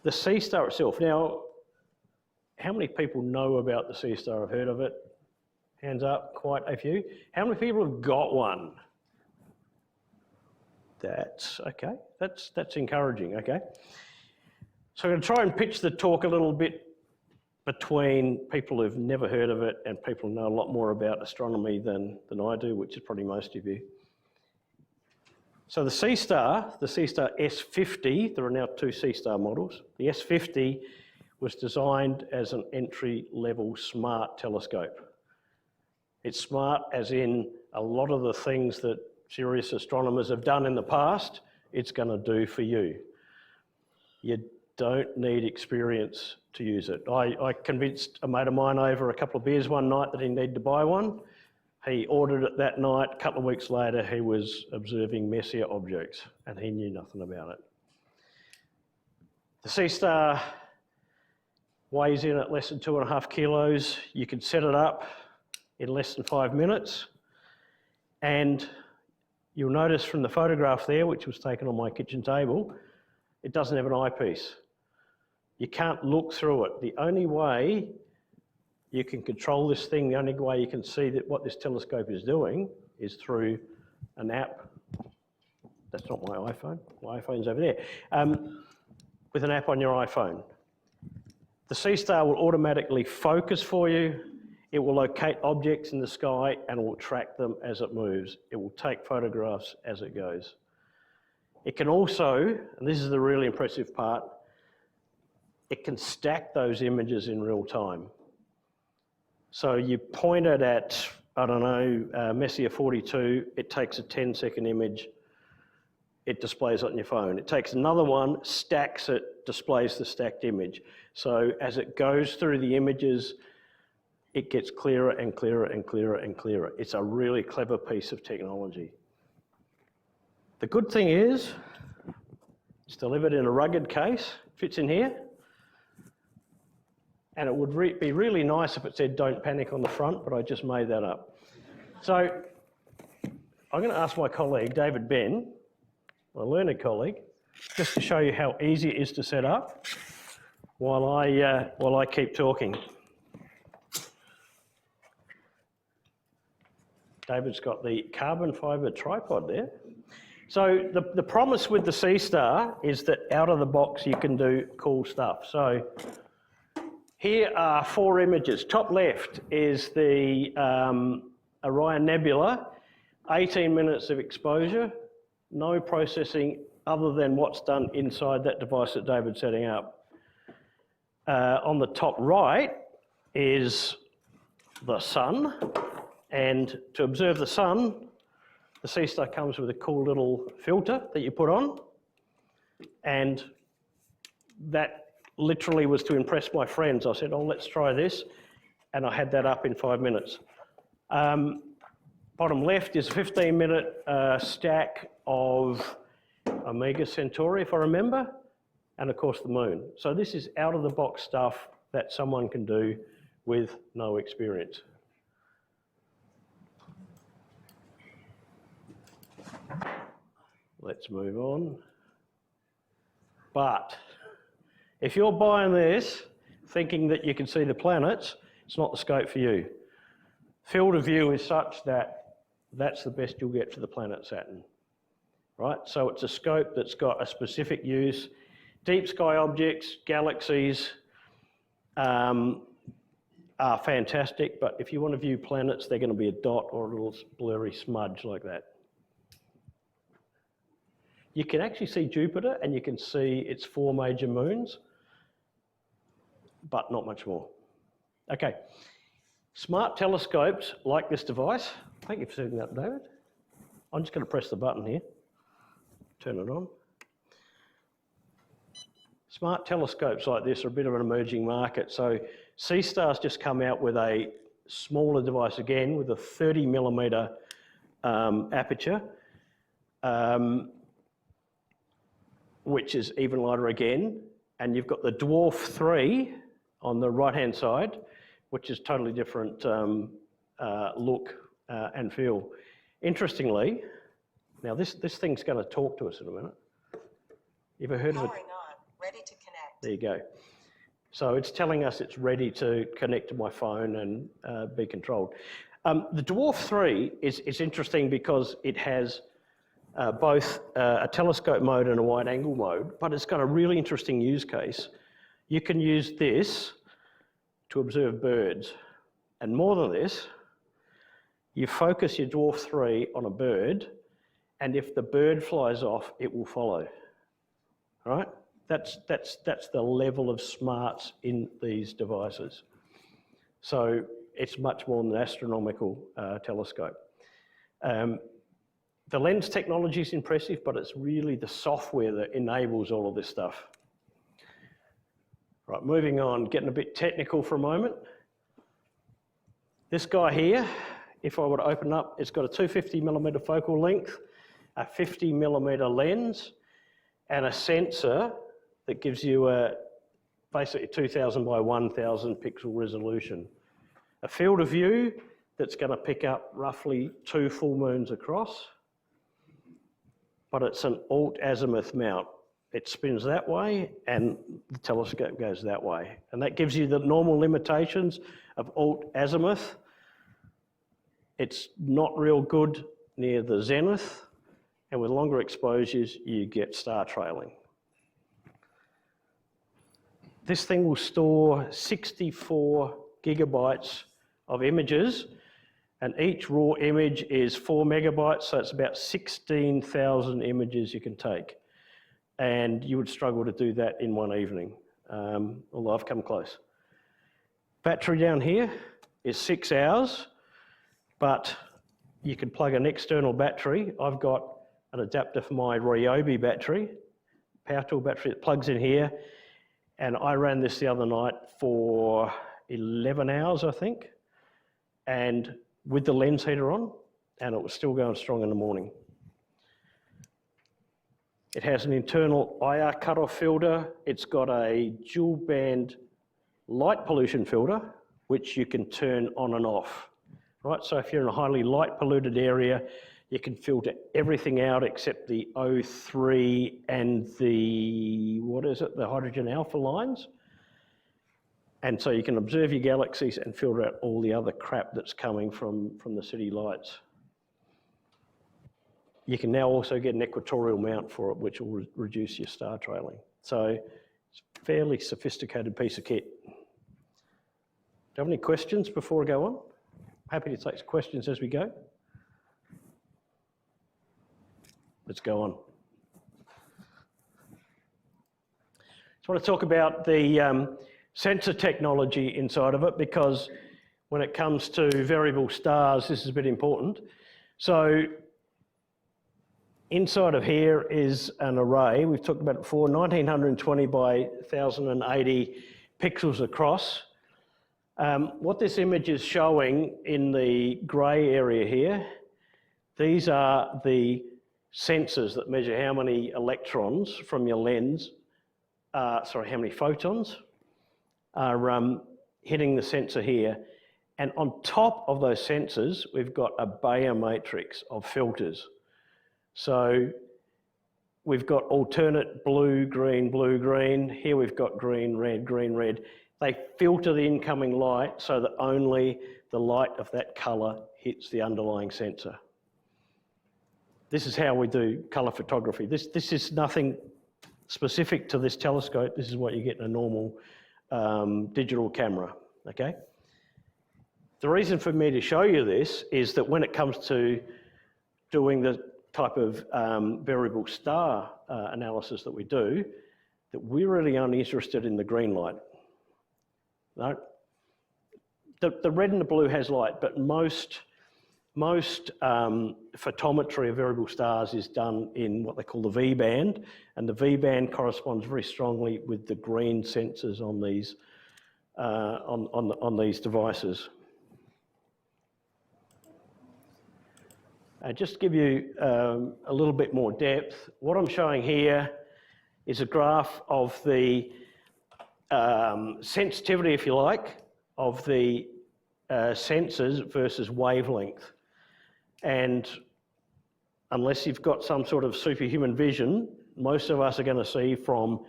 [SPEAKER 6] The Seestar itself. Now, how many people know about the Seestar? Have heard of it? Hands up, quite a few. How many people have got one? That's okay. That's encouraging, okay. So I'm going to try and pitch the talk a little bit between people who've never heard of it and people who know a lot more about astronomy than I do, which is probably most of you. So the Seestar S50, there are now 2 Seestar models. The S50 was designed as an entry-level smart telescope. It's smart as in a lot of the things that serious astronomers have done in the past, it's going to do for you. You don't need experience to use it. I convinced a mate of mine over a couple of beers one night that he needed to buy one. He ordered it that night. A couple of weeks later, he was observing Messier objects and he knew nothing about it. The Seestar weighs in at less than 2.5 kilos. You can set it up in less than 5 minutes. And you'll notice from the photograph there, which was taken on my kitchen table, it doesn't have an eyepiece. You can't look through it. The only way you can control this thing, the only way you can see that what this telescope is doing is through an app. That's not my iPhone. My iPhone's over there. With an app on your iPhone. The Seestar will automatically focus for you. It will locate objects in the sky and will track them as it moves. It will take photographs as it goes. It can also, and this is the really impressive part, it can stack those images in real time. So you point it at, I don't know, Messier 42, it takes a 10-second image, it displays it on your phone. It takes another one, stacks it, displays the stacked image. So as it goes through the images, it gets clearer and clearer and clearer and clearer. It's a really clever piece of technology. The good thing is, it's delivered in a rugged case, fits in here, and it would be really nice if it said "Don't panic" on the front, but I just made that up. So I'm going to ask my colleague, David Ben, my learned colleague, just to show you how easy it is to set up while I keep talking. David's got the carbon fibre tripod there. So the promise with the Seestar is that out of the box you can do cool stuff. So here are 4 images. Top left is the Orion Nebula, 18 minutes of exposure, no processing other than what's done inside that device that David's setting up. On the top right is the sun. And to observe the sun, the Seestar comes with a cool little filter that you put on. And that literally was to impress my friends. I said, oh, let's try this. And I had that up in 5 minutes. Bottom left is a 15-minute stack of Omega Centauri, if I remember, and of course the moon. So this is out-of-the-box stuff that someone can do with no experience. Let's move on. But if you're buying this thinking that you can see the planets, it's not the scope for you. Field of view is such that that's the best you'll get for the planet Saturn, right? So it's a scope that's got a specific use. Deep sky objects, galaxies are fantastic, but if you want to view planets, they're going to be a dot or a little blurry smudge like that. You can actually see Jupiter and you can see its 4 major moons, but not much more. Okay, smart telescopes like this device. Thank you for setting that up, David. I'm just going to press the button here, turn it on. Smart telescopes like this are a bit of an emerging market. So Seestar's just come out with a smaller device again with a 30mm aperture. Which is even lighter again, and you've got the Dwarf 3 on the right-hand side, which is totally different look and feel. Interestingly, Now this thing's going to talk to us in a minute. You ever heard of it?
[SPEAKER 7] Powering on, ready to connect.
[SPEAKER 6] There you go. So it's telling us it's ready to connect to my phone and be controlled. The Dwarf 3 is interesting because it has both a telescope mode and a wide angle mode, but it's got a really interesting use case. You can use this to observe birds. And more than this, you focus your Dwarf 3 on a bird, and if the bird flies off, it will follow. All right? That's the level of smarts in these devices. So it's much more than an astronomical telescope. The lens technology is impressive, but it's really the software that enables all of this stuff. Right, moving on, getting a bit technical for a moment. This guy here, if I were to open up, it's got a 250mm focal length, a 50mm lens, and a sensor that gives you a basically 2000 by 1000 pixel resolution. A field of view that's going to pick up roughly 2 full moons across, but it's an alt-azimuth mount. It spins that way and the telescope goes that way. And that gives you the normal limitations of alt-azimuth. It's not real good near the zenith, and with longer exposures, you get star trailing. This thing will store 64 gigabytes of images, and each raw image is 4 megabytes, so it's about 16,000 images you can take. And you would struggle to do that in one evening, although I've come close. Battery down here is 6 hours, but you can plug an external battery. I've got an adapter for my Ryobi battery, power tool battery that plugs in here, and I ran this the other night for 11 hours, I think, and with the lens heater on, and it was still going strong in the morning. It has an internal IR cutoff filter. It's got a dual band light pollution filter, which you can turn on and off, right? So if you're in a highly light polluted area, you can filter everything out except the O3 and the, the hydrogen alpha lines. And so you can observe your galaxies and filter out all the other crap that's coming from the city lights. You can now also get an equatorial mount for it, which will reduce your star trailing. So it's a fairly sophisticated piece of kit. Do you have any questions before I go on? Happy to take questions as we go. Let's go on. Just want to talk about the sensor technology inside of it, because when it comes to variable stars, this is a bit important. So inside of here is an array, we've talked about it before, 1920 by 1080 pixels across. What this image is showing in the grey area here, these are the sensors that measure how many electrons from your lens, how many photons are hitting the sensor here. And on top of those sensors, we've got a Bayer matrix of filters. So we've got alternate blue, green. Here we've got green, red. They filter the incoming light so that only the light of that colour hits the underlying sensor. This is how we do colour photography. This is nothing specific to this telescope. This is what you get in a normal digital camera, okay? The reason for me to show you this is that when it comes to doing the type of variable star analysis that we do, that we're really only interested in the green light. No? The red and the blue has light, but most photometry of variable stars is done in what they call the V band, and the V band corresponds very strongly with the green sensors on these on these devices. Just to give you a little bit more depth, what I'm showing here is a graph of the sensitivity, if you like, of the sensors versus wavelength. And unless you've got some sort of superhuman vision, most of us are going to see from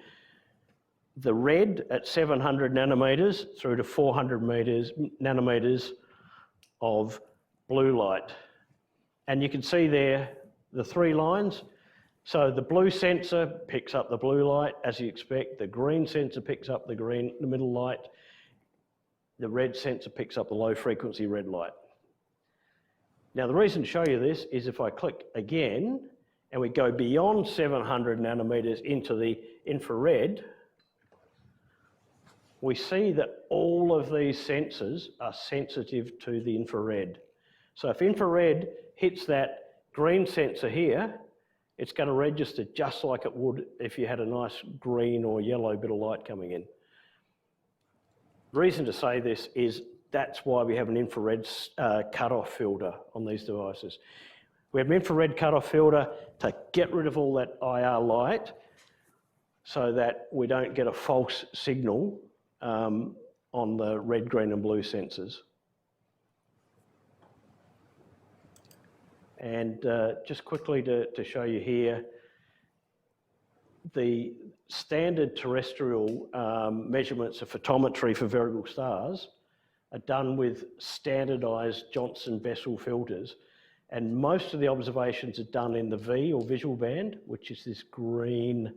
[SPEAKER 6] the red at 700 nanometers through to 400 nanometers of blue light. And you can see there the 3 lines. So the blue sensor picks up the blue light, as you expect. The green sensor picks up the middle light. The red sensor picks up the low frequency red light. Now the reason to show you this is if I click again and we go beyond 700 nanometers into the infrared, we see that all of these sensors are sensitive to the infrared. So if infrared hits that green sensor here, it's going to register just like it would if you had a nice green or yellow bit of light coming in. The reason to say this is that's why we have an infrared cutoff filter on these devices. We have an infrared cutoff filter to get rid of all that IR light so that we don't get a false signal on the red, green and blue sensors. And just quickly to show you here, the standard terrestrial measurements of photometry for variable stars are done with standardized Johnson-Bessel filters. And most of the observations are done in the V or visual band, which is this green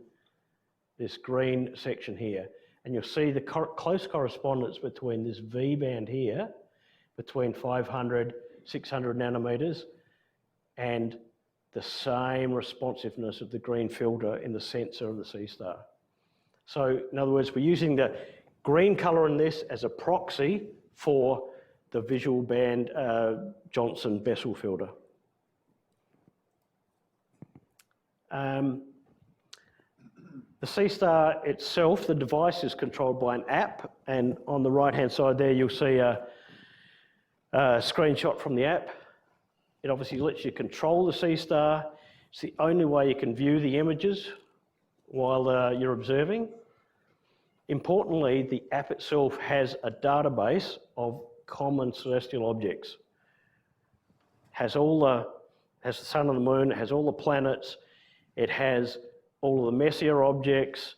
[SPEAKER 6] section here. And you'll see the close correspondence between this V band here, between 500, 600 nanometers, and the same responsiveness of the green filter in the sensor of the Seestar. So in other words, we're using the green color in this as a proxy for the visual band Johnson-Bessel filter. The Seestar itself, the device is controlled by an app, and on the right-hand side there you'll see a screenshot from the app. It obviously lets you control the Seestar. It's the only way you can view the images while you're observing. Importantly, the app itself has a database of common celestial objects. Has the sun and the moon, it has all the planets, it has all of the Messier objects,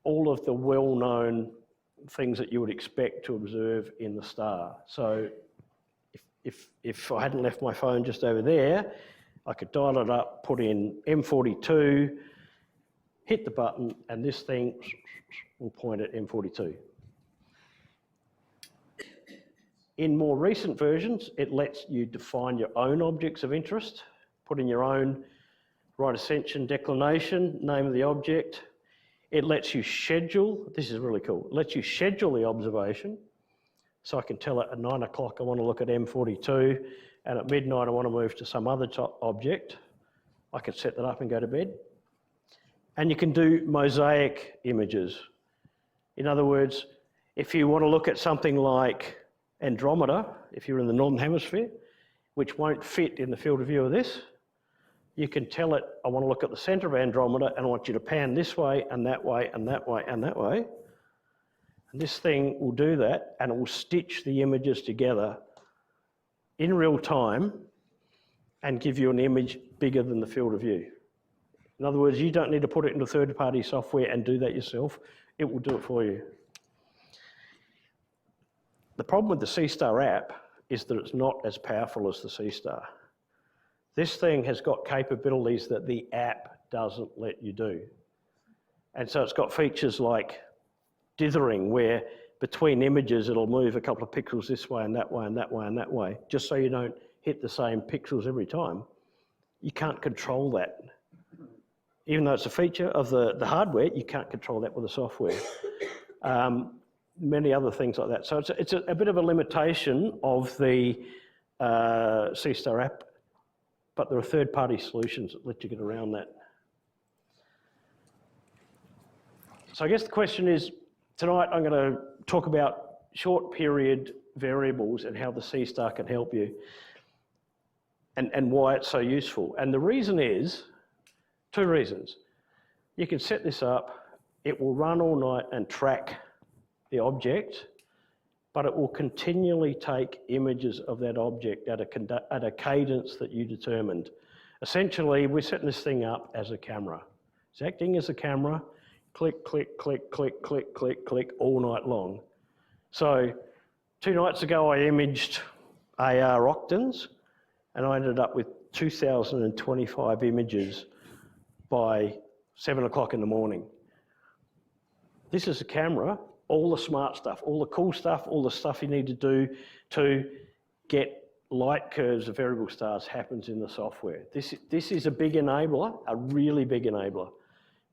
[SPEAKER 6] all of the well-known things that you would expect to observe in the star. So if I hadn't left my phone just over there, I could dial it up, put in M42, hit the button, and this thing will point at M42. In more recent versions, it lets you define your own objects of interest, put in your own right ascension declination, name of the object. It lets you schedule, this is really cool, it lets you schedule the observation. So I can tell it at 9 o'clock I want to look at M42, and at midnight I want to move to some other object. I can set that up and go to bed. And you can do mosaic images. In other words, if you want to look at something like Andromeda, if you're in the Northern Hemisphere, which won't fit in the field of view of this, you can tell it, I want to look at the centre of Andromeda and I want you to pan this way and that way and that way and that way. And this thing will do that, and it will stitch the images together in real time and give you an image bigger than the field of view. In other words, you don't need to put it into third-party software and do that yourself. It will do it for you. The problem with the Seestar app is that it's not as powerful as the Seestar. This thing has got capabilities that the app doesn't let you do. And so it's got features like dithering, where between images it'll move a couple of pixels this way and that way and that way and that way, just so you don't hit the same pixels every time. You can't control that. Even though it's a feature of the hardware, you can't control that with the software. Many other things like that. So it's a bit of a limitation of the Seestar app, but there are third-party solutions that let you get around that. So I guess the question is, tonight I'm going to talk about short period variables and how the Seestar can help you and why it's so useful. And the reason is, 2 reasons. You can set this up, it will run all night and track the object, but it will continually take images of that object at a cadence that you determined. Essentially, we're setting this thing up as a camera. It's acting as a camera, click, click, click, click, click, click, click, all night long. So 2 nights ago, I imaged AR octans, and I ended up with 2,025 images by 7 o'clock in the morning. This is a camera, all the smart stuff, all the cool stuff, all the stuff you need to do to get light curves of variable stars happens in the software. This is a big enabler, a really big enabler,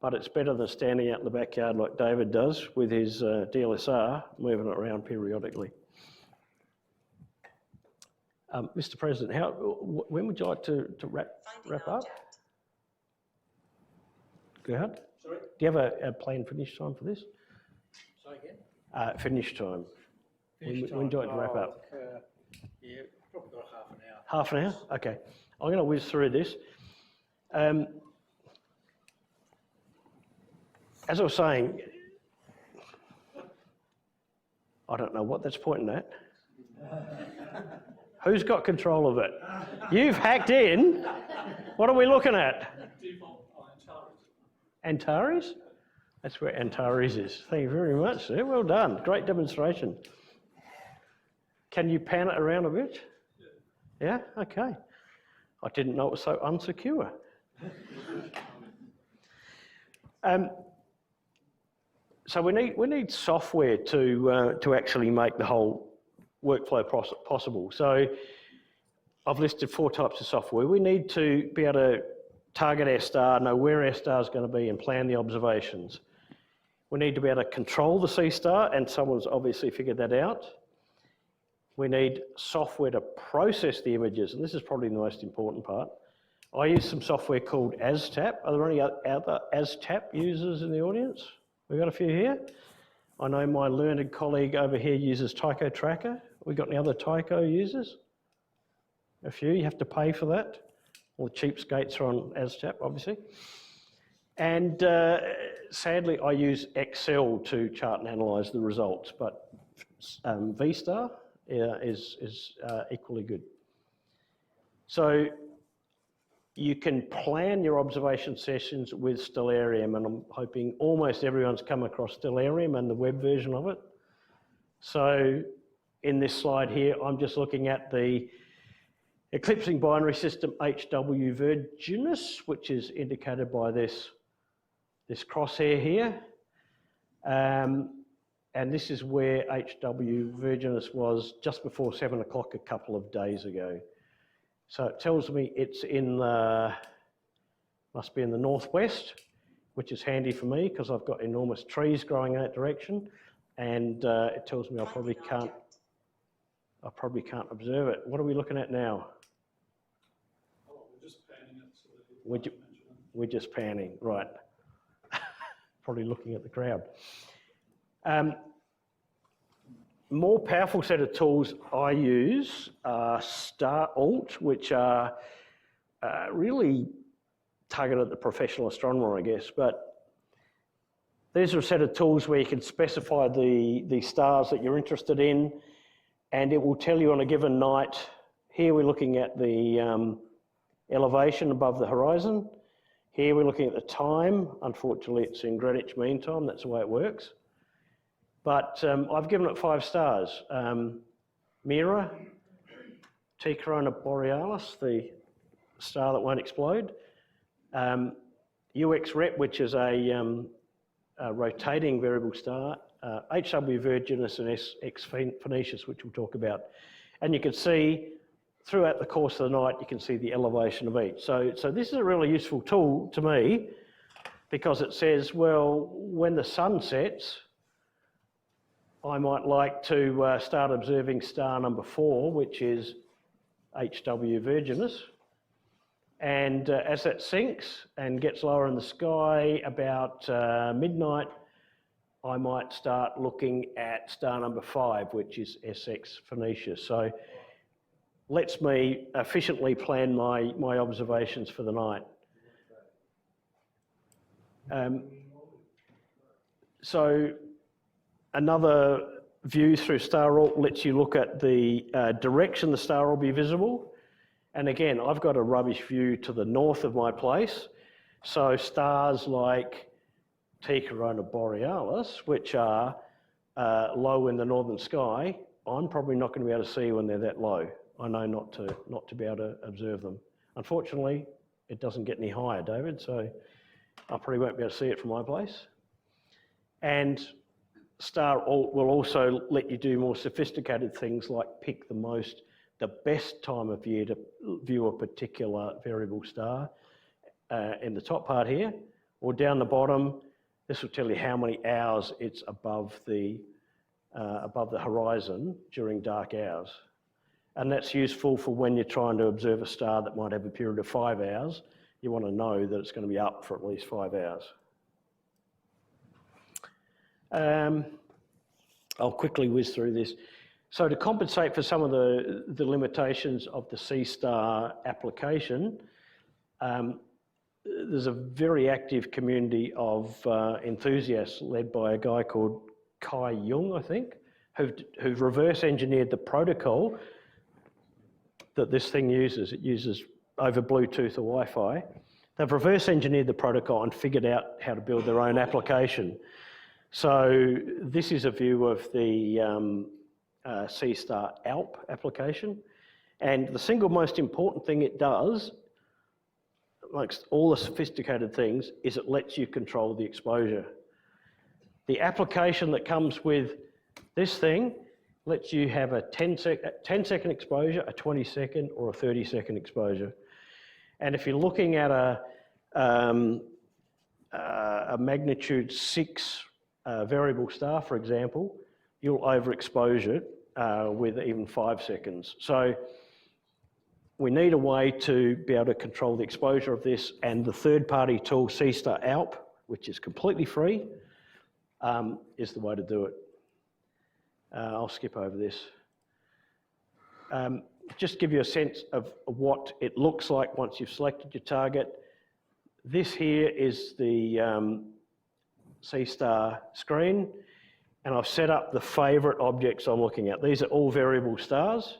[SPEAKER 6] but it's better than standing out in the backyard like David does with his DLSR, moving it around periodically. Mr. President, when would you like to wrap up?
[SPEAKER 7] Object.
[SPEAKER 6] Go ahead.
[SPEAKER 1] Sorry?
[SPEAKER 6] Do you have a planned finish time for this?
[SPEAKER 1] Say again?
[SPEAKER 6] Finish time. When would you like to wrap up?
[SPEAKER 1] Yeah, probably got half an hour.
[SPEAKER 6] Half an hour? Okay. I'm going to whiz through this. As I was saying, I don't know what that's pointing at. Who's got control of it? You've hacked in. What are we looking at?
[SPEAKER 4] Default Antares.
[SPEAKER 6] Antares? That's where Antares is. Thank you very much, sir. Well done. Great demonstration. Can you pan it around a bit? Yeah? Okay. I didn't know it was so unsecure. So we need software to actually make the whole workflow possible. So I've listed 4 types of software. We need to be able to target our star, know where our star is going to be and plan the observations. We need to be able to control the Seestar, and someone's obviously figured that out. We need software to process the images, and this is probably the most important part. I use some software called ASSA. Are there any other ASSA users in the audience? We've got a few here. I know my learned colleague over here uses Tycho Tracker. We got any other Tycho users? A few. You have to pay for that. All the cheapskates are on ASSA, obviously. And sadly, I use Excel to chart and analyse the results, but VStar is equally good. So you can plan your observation sessions with Stellarium, and I'm hoping almost everyone's come across Stellarium and the web version of it. So in this slide here, I'm just looking at the eclipsing binary system HW Virginis, which is indicated by this crosshair here. And this is where HW Virginis was just before 7 o'clock a couple of days ago. So it tells me it's must be in the northwest, which is handy for me because I've got enormous trees growing in that direction, and it tells me I probably can't observe it. What are we looking at now?
[SPEAKER 4] Oh, we're just panning it so that
[SPEAKER 6] We're just panning, right. Probably looking at the crowd. More powerful set of tools I use are Star Alt, which are really targeted at the professional astronomer, I guess. But these are a set of tools where you can specify the stars that you're interested in, and it will tell you on a given night. Here we're looking at the elevation above the horizon. Here we're looking at the time. Unfortunately, it's in Greenwich Mean Time. That's the way it works. But I've given it 5 stars. Mira, T Corona Borealis, the star that won't explode. UX Rep, which is a rotating variable star. HW Virginis and X Phoenicius, which we'll talk about. And you can see throughout the course of the night, you can see the elevation of each. So this is a really useful tool to me because it says, well, when the sun sets, I might like to start observing star number 4, which is HW Virginis. And as that sinks and gets lower in the sky, about midnight, I might start looking at star number 5, which is SX Phoenicius. So lets me efficiently plan my observations for the night. So another view through Star Alt lets you look at the direction the star will be visible, And again, I've got a rubbish view to the north of my place. So stars like T Corona Borealis, which are low in the northern sky, I'm probably not going to be able to see when they're that low. I know not to be able to observe them. Unfortunately, it doesn't get any higher, David, so I probably won't be able to see it from my place. And STAR will also let you do more sophisticated things like pick the best time of year to view a particular variable star in the top part here, or down the bottom. This will tell you how many hours it's above the horizon during dark hours. And that's useful for when you're trying to observe a star that might have a period of 5 hours. You want to know that it's going to be up for at least 5 hours. I'll quickly whiz through this. So to compensate for some of the limitations of the Seestar application, there's a very active community of enthusiasts led by a guy called Kai Jung, I think, who've reverse engineered the protocol that this thing uses. It uses over Bluetooth or Wi-Fi. They've reverse engineered the protocol and figured out how to build their own application. So this is a view of the Seestar ALP application. And the single most important thing it does, amongst all the sophisticated things, is it lets you control the exposure. The application that comes with this thing lets you have a 10-second exposure, a 20-second, or a 30-second exposure. And if you're looking at a magnitude 6 variable star, for example, you'll overexpose it with even 5 seconds. So we need a way to be able to control the exposure of this, and the third-party tool, Seestar ALP, which is completely free, is the way to do it. I'll skip over this. Just give you a sense of what it looks like once you've selected your target. This here is the Seestar screen, and I've set up the favourite objects I'm looking at. These are all variable stars.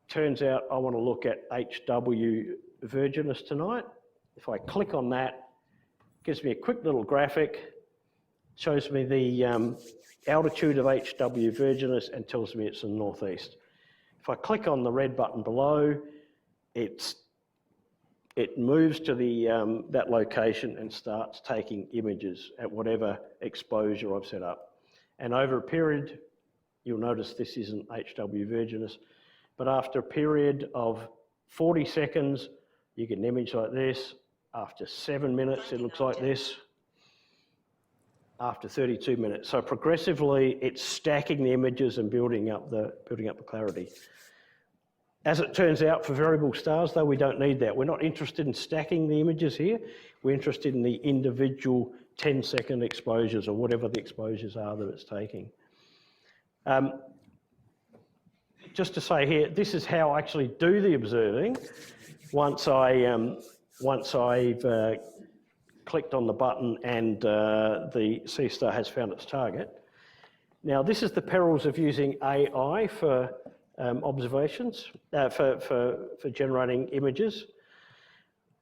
[SPEAKER 6] Turns out I want to look at HW Virginis tonight. If I click on that, it gives me a quick little graphic, shows me the altitude of HW Virginis and tells me it's in the northeast. If I click on the red button below, it moves to that location and starts taking images at whatever exposure I've set up. And over a period, you'll notice this isn't HW Virginis, but after a period of 40 seconds, you get an image like this. After 7 minutes, it looks like this. After 32 minutes. So progressively, it's stacking the images and building up the clarity. As it turns out, for variable stars, though, we don't need that. We're not interested in stacking the images here. We're interested in the individual 10-second exposures, or whatever the exposures are that it's taking. Just to say here, this is how I actually do the observing. Once I've clicked on the button and the Seestar has found its target. Now, this is the perils of using AI for observations, for generating images.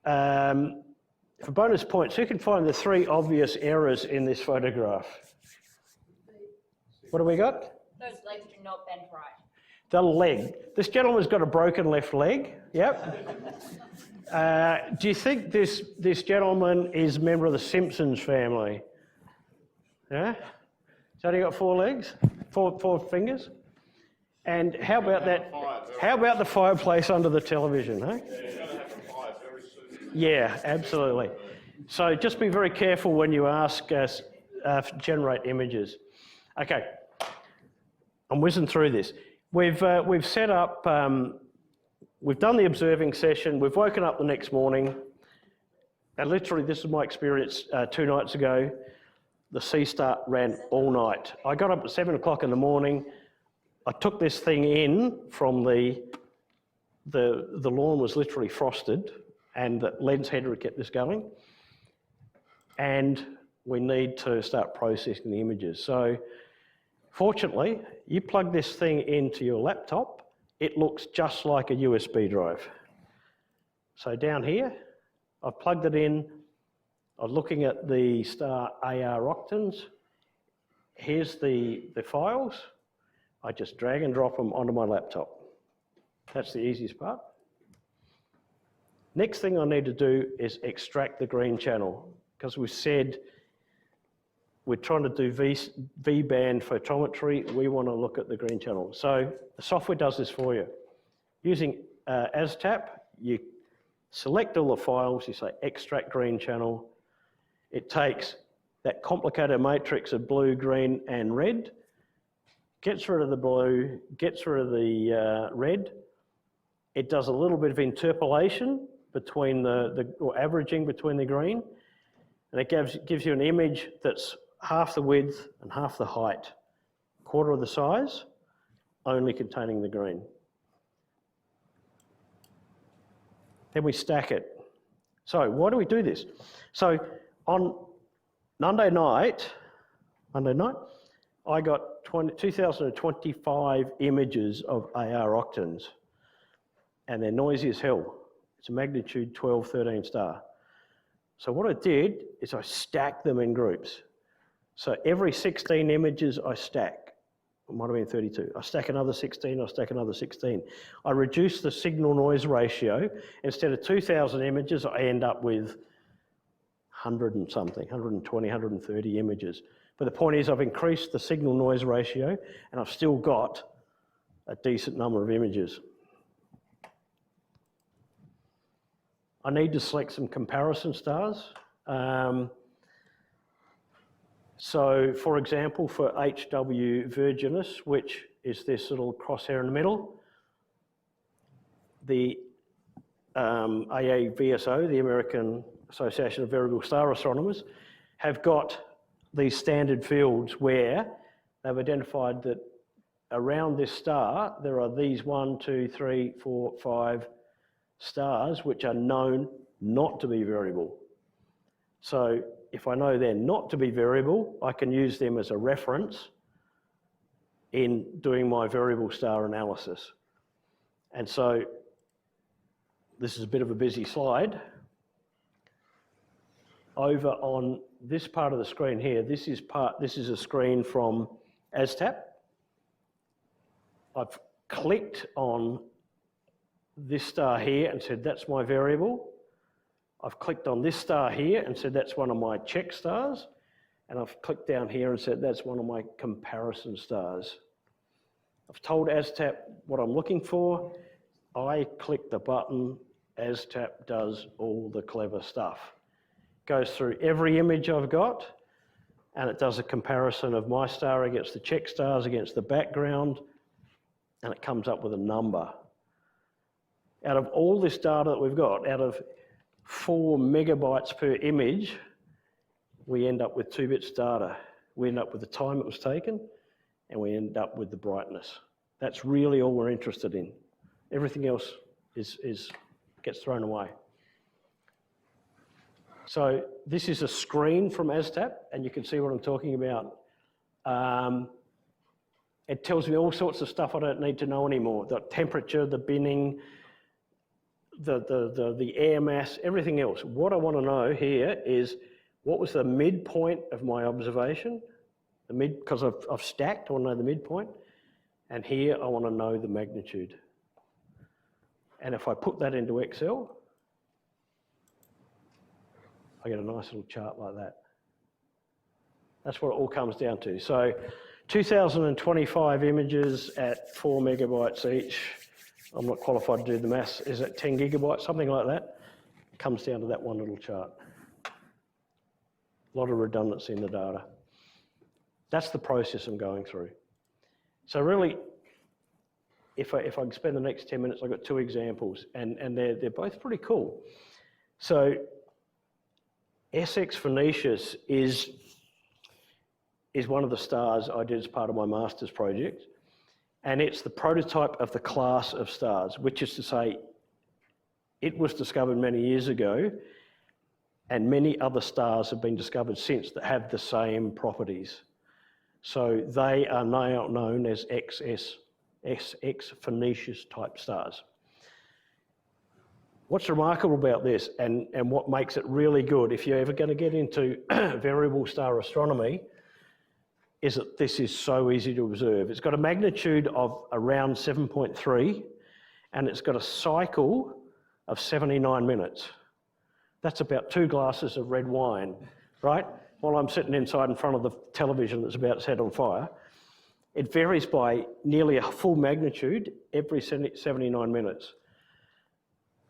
[SPEAKER 6] For bonus points, who can find the 3 obvious errors in this photograph? What do we got?
[SPEAKER 8] Those legs do not bend right.
[SPEAKER 6] The leg. This gentleman's got a broken left leg. Yep. Do you think this gentleman is a member of the Simpsons family? Yeah? He's only got 4 legs, four fingers. And how about that? How about the fireplace under the television, huh? Yeah, absolutely. So just be very careful when you ask generate images. Okay, I'm whizzing through this. We've set up. We've done the observing session. We've woken up the next morning, and literally, this is my experience 2 nights ago. The Seestar ran all night. I got up at 7 o'clock in the morning. I took this thing in from the lawn was literally frosted, and the lens header kept this going. And we need to start processing the images. So, fortunately, you plug this thing into your laptop, it looks just like a USB drive. So down here, I've plugged it in. I'm looking at the star AR octans. Here's the files. I just drag and drop them onto my laptop. That's the easiest part. Next thing I need to do is extract the green channel, because we said we're trying to do V-band photometry. We want to look at the green channel. So the software does this for you. Using ASTAP, you select all the files, you say extract green channel. It takes that complicated matrix of blue, green, and red, gets rid of the blue, gets rid of the red. It does a little bit of interpolation between or averaging between the green, and it gives you an image that's half the width and half the height, quarter of the size, only containing the green. Then we stack it. So why do we do this? So on Monday night, I got 2,025 images of AR octans, and they're noisy as hell. It's a magnitude 12, 13 star. So what I did is I stacked them in groups. So every 16 images I stack, it might have been 32. I stack another 16, I stack another 16. I reduce the signal noise ratio. Instead of 2,000 images, I end up with 100 and something, 120, 130 images. But the point is I've increased the signal noise ratio and I've still got a decent number of images. I need to select some comparison stars. So for example, for HW Virginis, which is this little crosshair in the middle, the AAVSO, the American Association of Variable Star Astronomers, have got these standard fields where they've identified that around this star, there are these 1, 2, 3, 4, 5 stars which are known not to be variable. So if I know they're not to be variable, I can use them as a reference in doing my variable star analysis. And so this is a bit of a busy slide. Over on this part of the screen here, this is a screen from ASTAP. I've clicked on this star here and said that's my variable. I've clicked on this star here and said that's one of my check stars. And I've clicked down here and said that's one of my comparison stars. I've told ASTAP what I'm looking for. I click the button, ASTAP does all the clever stuff. Goes through every image I've got, and it does a comparison of my star against the check stars, against the background, and it comes up with a number. Out of all this data that we've got, out of 4 megabytes per image, we end up with 2 bits data. We end up with the time it was taken, and we end up with the brightness. That's really all we're interested in. Everything else gets thrown away. So this is a screen from ASTAP, and you can see what I'm talking about. It tells me all sorts of stuff I don't need to know anymore. The temperature, the binning, the air mass, everything else. What I want to know here is what was the midpoint of my observation? Because I've stacked, I want to know the midpoint. And here I want to know the magnitude. And if I put that into Excel, I get a nice little chart like that. That's what it all comes down to. So 2,025 images at 4 megabytes each. I'm not qualified to do the maths. Is it 10 gigabytes, something like that? It comes down to that one little chart. A lot of redundancy in the data. That's the process I'm going through. So really, if I can spend the next 10 minutes, I've got 2 examples, and they're both pretty cool. So SX Phoenicius is one of the stars I did as part of my master's project, and it's the prototype of the class of stars, which is to say it was discovered many years ago, and many other stars have been discovered since that have the same properties. So they are now known as XS SX Phoenicius type stars. What's remarkable about this and what makes it really good, if you're ever going to get into variable star astronomy, is that this is so easy to observe. It's got a magnitude of around 7.3 and it's got a cycle of 79 minutes. That's about 2 glasses of red wine, right? While I'm sitting inside in front of the television that's about to set on fire. It varies by nearly a full magnitude every 79 minutes.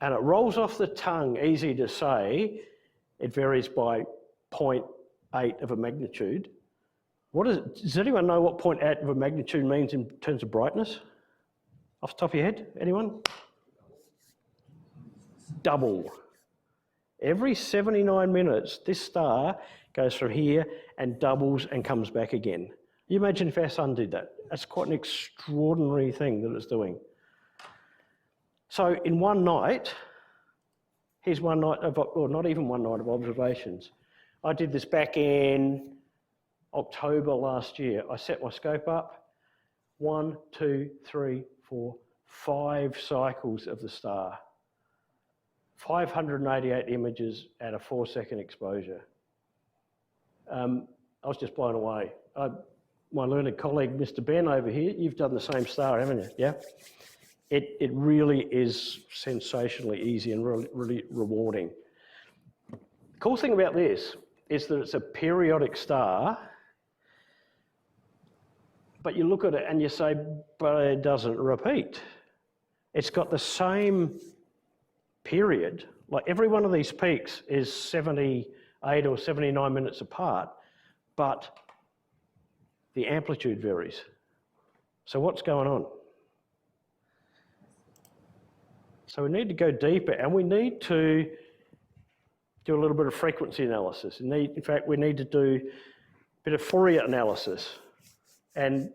[SPEAKER 6] And it rolls off the tongue, easy to say, it varies by 0.8 of a magnitude. Does anyone know what 0.8 of a magnitude means in terms of brightness? Off the top of your head, anyone? Double. Every 79 minutes, this star goes from here and doubles and comes back again. You imagine if our sun did that. That's quite an extraordinary thing that it's doing. So in one night, here's one night of, or not even one night of observations. I did this back in October last year. I set my scope up, 1, 2, 3, 4, 5 cycles of the star. 588 images at a 4-second exposure. I was just blown away. My learned colleague, Mr. Ben over here, you've done the same star, haven't you? Yeah? It really is sensationally easy and really rewarding. The cool thing about this is that it's a periodic star, but you look at it and you say, but it doesn't repeat. It's got the same period, like every one of these peaks is 78 or 79 minutes apart, but the amplitude varies. So what's going on? So we need to go deeper and we need to do a little bit of frequency analysis. In fact, we need to do a bit of Fourier analysis. And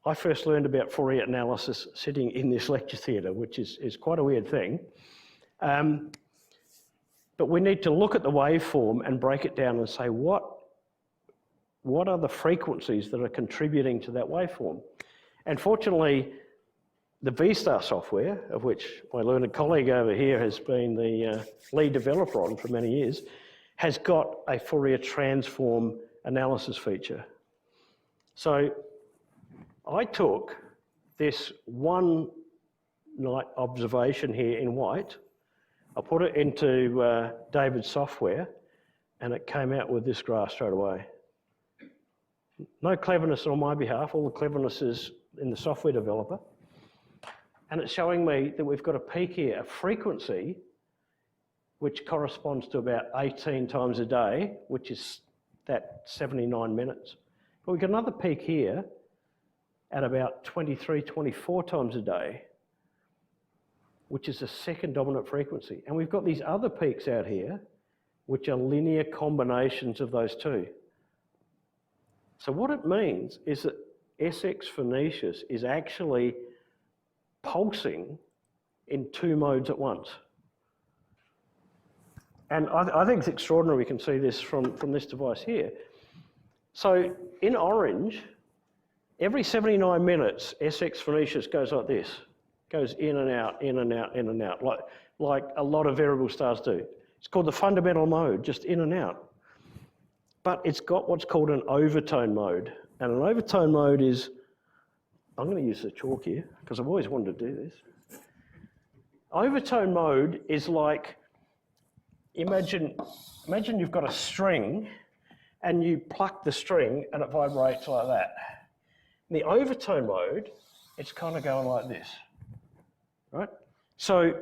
[SPEAKER 6] I first learned about Fourier analysis sitting in this lecture theatre, which is quite a weird thing. But we need to look at the waveform and break it down and say, what are the frequencies that are contributing to that waveform? And fortunately, the Seestar software, of which my learned colleague over here has been the lead developer on for many years, has got a Fourier transform analysis feature. So I took this one night observation here in white, I put it into David's software, and it came out with this graph straight away. No cleverness on my behalf, all the cleverness is in the software developer. And it's showing me that we've got a peak here, a frequency, which corresponds to about 18 times a day, which is that 79 minutes. But we've got another peak here at about 23, 24 times a day, which is the second dominant frequency. And we've got these other peaks out here, which are linear combinations of those two. So what it means is that SX Phoenicius is actually pulsing in 2 modes at once. And I think it's extraordinary we can see this from this device here. So in orange, every 79 minutes, SX Phoenicius goes like this, goes in and out, in and out, in and out, like a lot of variable stars do. It's called the fundamental mode, just in and out. But it's got what's called an overtone mode. And an overtone mode is, I'm going to use the chalk here, because I've always wanted to do this. Overtone mode is like, imagine you've got a string, and you pluck the string, and it vibrates like that. In the overtone mode, it's kind of going like this, right? So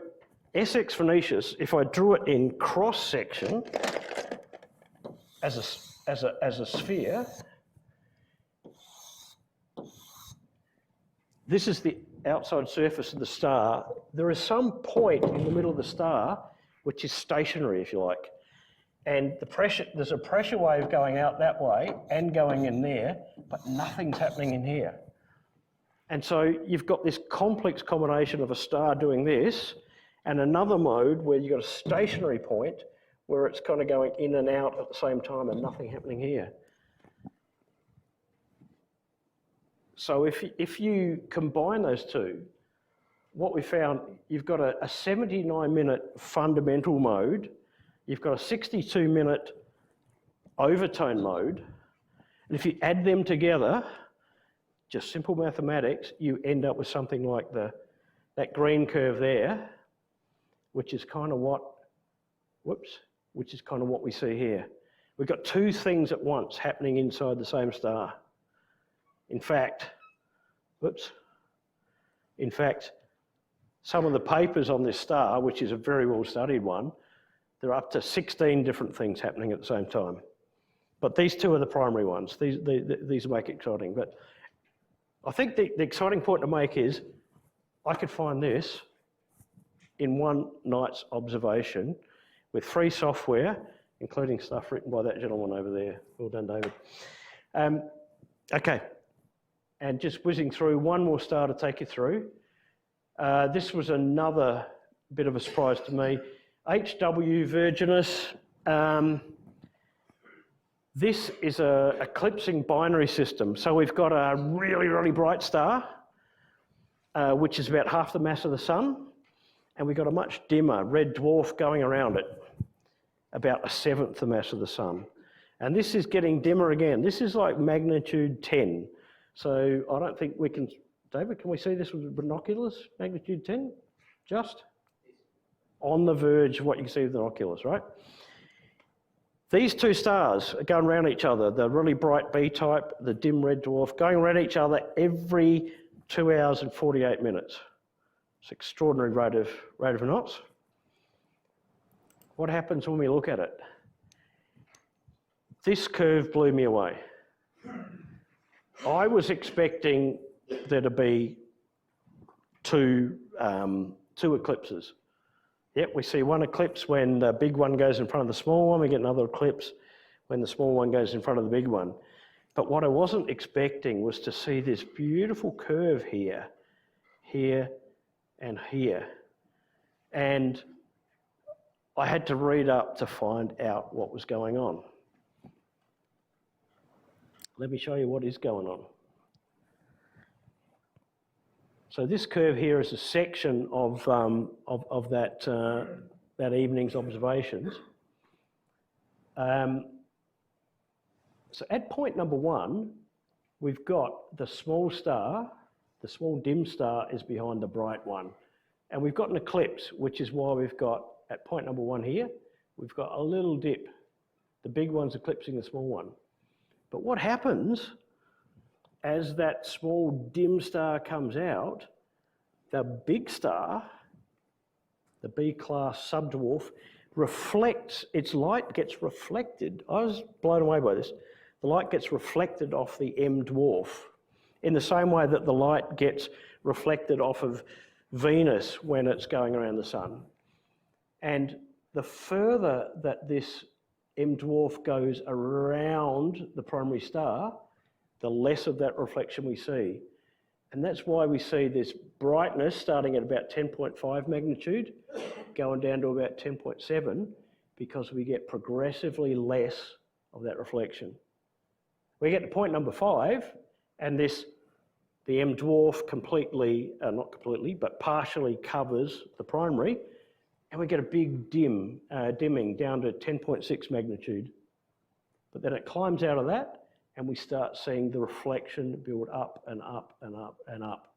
[SPEAKER 6] SX Phoenicius, if I drew it in cross-section as a sphere, this is the outside surface of the star. There is some point in the middle of the star which is stationary, if you like. And there's a pressure wave going out that way and going in there, but nothing's happening in here. And so you've got this complex combination of a star doing this and another mode where you've got a stationary point where it's kind of going in and out at the same time and nothing happening here. So if you combine those two, what we found, you've got a 79-minute fundamental mode, you've got a 62-minute overtone mode, and if you add them together, just simple mathematics, you end up with something like that green curve there, which is kind of what we see here. We've got two things at once happening inside the same star. In fact, some of the papers on this star, which is a very well-studied one, there are up to 16 different things happening at the same time. But these two are the primary ones. These make it exciting. But I think the exciting point to make is I could find this in one night's observation with free software, including stuff written by that gentleman over there. Well done, David. Okay, and just whizzing through one more star to take you through. This was another bit of a surprise to me. HW Virginis. This is an eclipsing binary system. So we've got a really, really bright star, which is about half the mass of the sun, and we've got a much dimmer red dwarf going around it, about a seventh the mass of the sun. And this is getting dimmer again. This is like magnitude 10. So I don't think we can, David, can we see this with binoculars? Magnitude 10, just? On the verge of what you can see with binoculars, right? These two stars are going around each other, the really bright B-type, the dim red dwarf, going around each other every 2 hours and 48 minutes. It's an extraordinary rate of knots. What happens when we look at it? This curve blew me away. I was expecting there to be two eclipses. Yep, we see one eclipse when the big one goes in front of the small one. We get another eclipse when the small one goes in front of the big one. But what I wasn't expecting was to see this beautiful curve here, here, and here. And I had to read up to find out what was going on. Let me show you what is going on. So this curve here is a section of that evening's observations. So at point number 1, we've got the small star, the small dim star is behind the bright one. And we've got an eclipse, which is why we've got, at point number 1 here, we've got a little dip. The big one's eclipsing the small one. But what happens as that small dim star comes out, the big star, the B-class subdwarf, reflects, its light gets reflected. I was blown away by this. The light gets reflected off the M dwarf in the same way that the light gets reflected off of Venus when it's going around the sun. And the further that this M dwarf goes around the primary star, the less of that reflection we see. And that's why we see this brightness starting at about 10.5 magnitude, going down to about 10.7, because we get progressively less of that reflection. We get to point number 5, and the M dwarf completely, not completely, but partially covers the primary, and we get a big dimming down to 10.6 magnitude. But then it climbs out of that, and we start seeing the reflection build up and up and up and up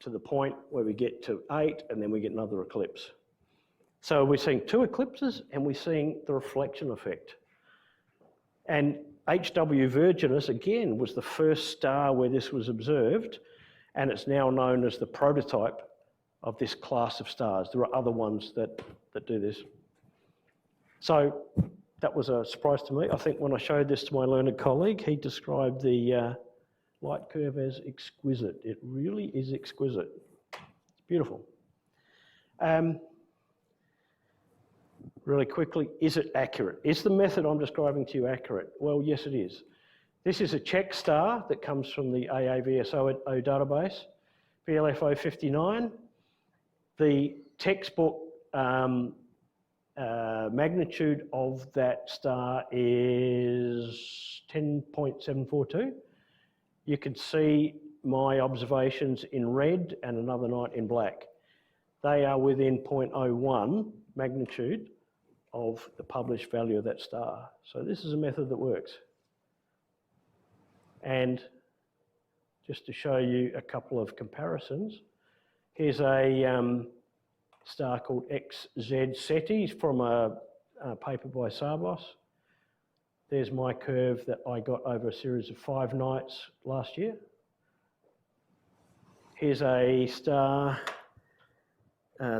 [SPEAKER 6] to the point where we get to 8, and then we get another eclipse. So we're seeing 2 eclipses, and we're seeing the reflection effect. And HW Virginis, again, was the first star where this was observed, and it's now known as the prototype of this class of stars. There are other ones that do this. So that was a surprise to me. I think when I showed this to my learned colleague, he described the light curve as exquisite. It really is exquisite. It's beautiful. Really quickly, is it accurate? Is the method I'm describing to you accurate? Well, yes, it is. This is a Czech star that comes from the AAVSO database, BLFO 59. The textbook magnitude of that star is 10.742. you can see my observations in red and another night in black. They are within 0.01 magnitude of the published value of that star. So this is a method that works. And just to show you a couple of comparisons, here's a star called XZ Cetus from a paper by Sabos. There's my curve that I got over a series of 5 nights last year. Here's a star,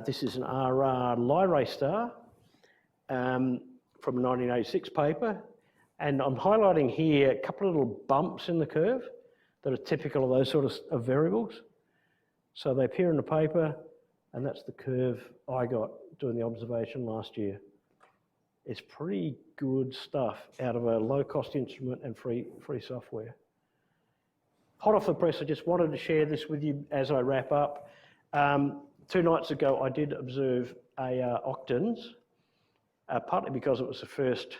[SPEAKER 6] this is an RR Lyrae star from a 1986 paper. And I'm highlighting here a couple of little bumps in the curve that are typical of those sort of variables. So they appear in the paper, and that's the curve I got doing the observation last year. It's pretty good stuff out of a low-cost instrument and free software. Hot off the press, I just wanted to share this with you as I wrap up. 2 nights ago, I did observe octans, partly because it was the first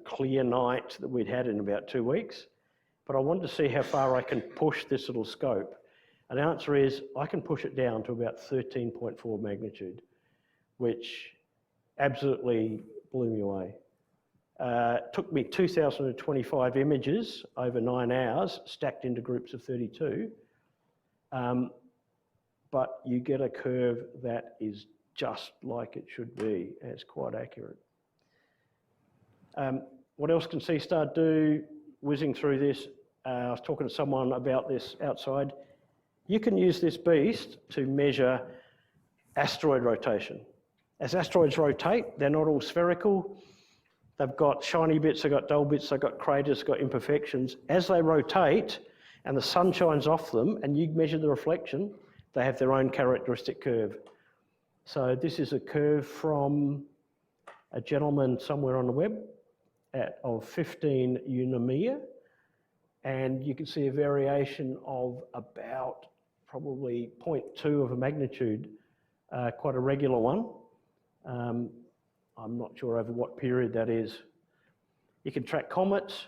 [SPEAKER 6] clear night that we'd had in about 2 weeks, but I wanted to see how far I can push this little scope. And the answer is I can push it down to about 13.4 magnitude, which absolutely blew me away. It took me 2,025 images over 9 hours, stacked into groups of 32, but you get a curve that is just like it should be, and it's quite accurate. What else can Seestar do? Whizzing through this, I was talking to someone about this outside. You can use this beast to measure asteroid rotation. As asteroids rotate, they're not all spherical. They've got shiny bits, they've got dull bits, they've got craters, they've got imperfections. As they rotate and the sun shines off them and you measure the reflection, they have their own characteristic curve. So this is a curve from a gentleman somewhere on the web of 15 Eunomia, and you can see a variation of about probably 0.2 of a magnitude, quite a regular one. I'm not sure over what period that is. You can track comets.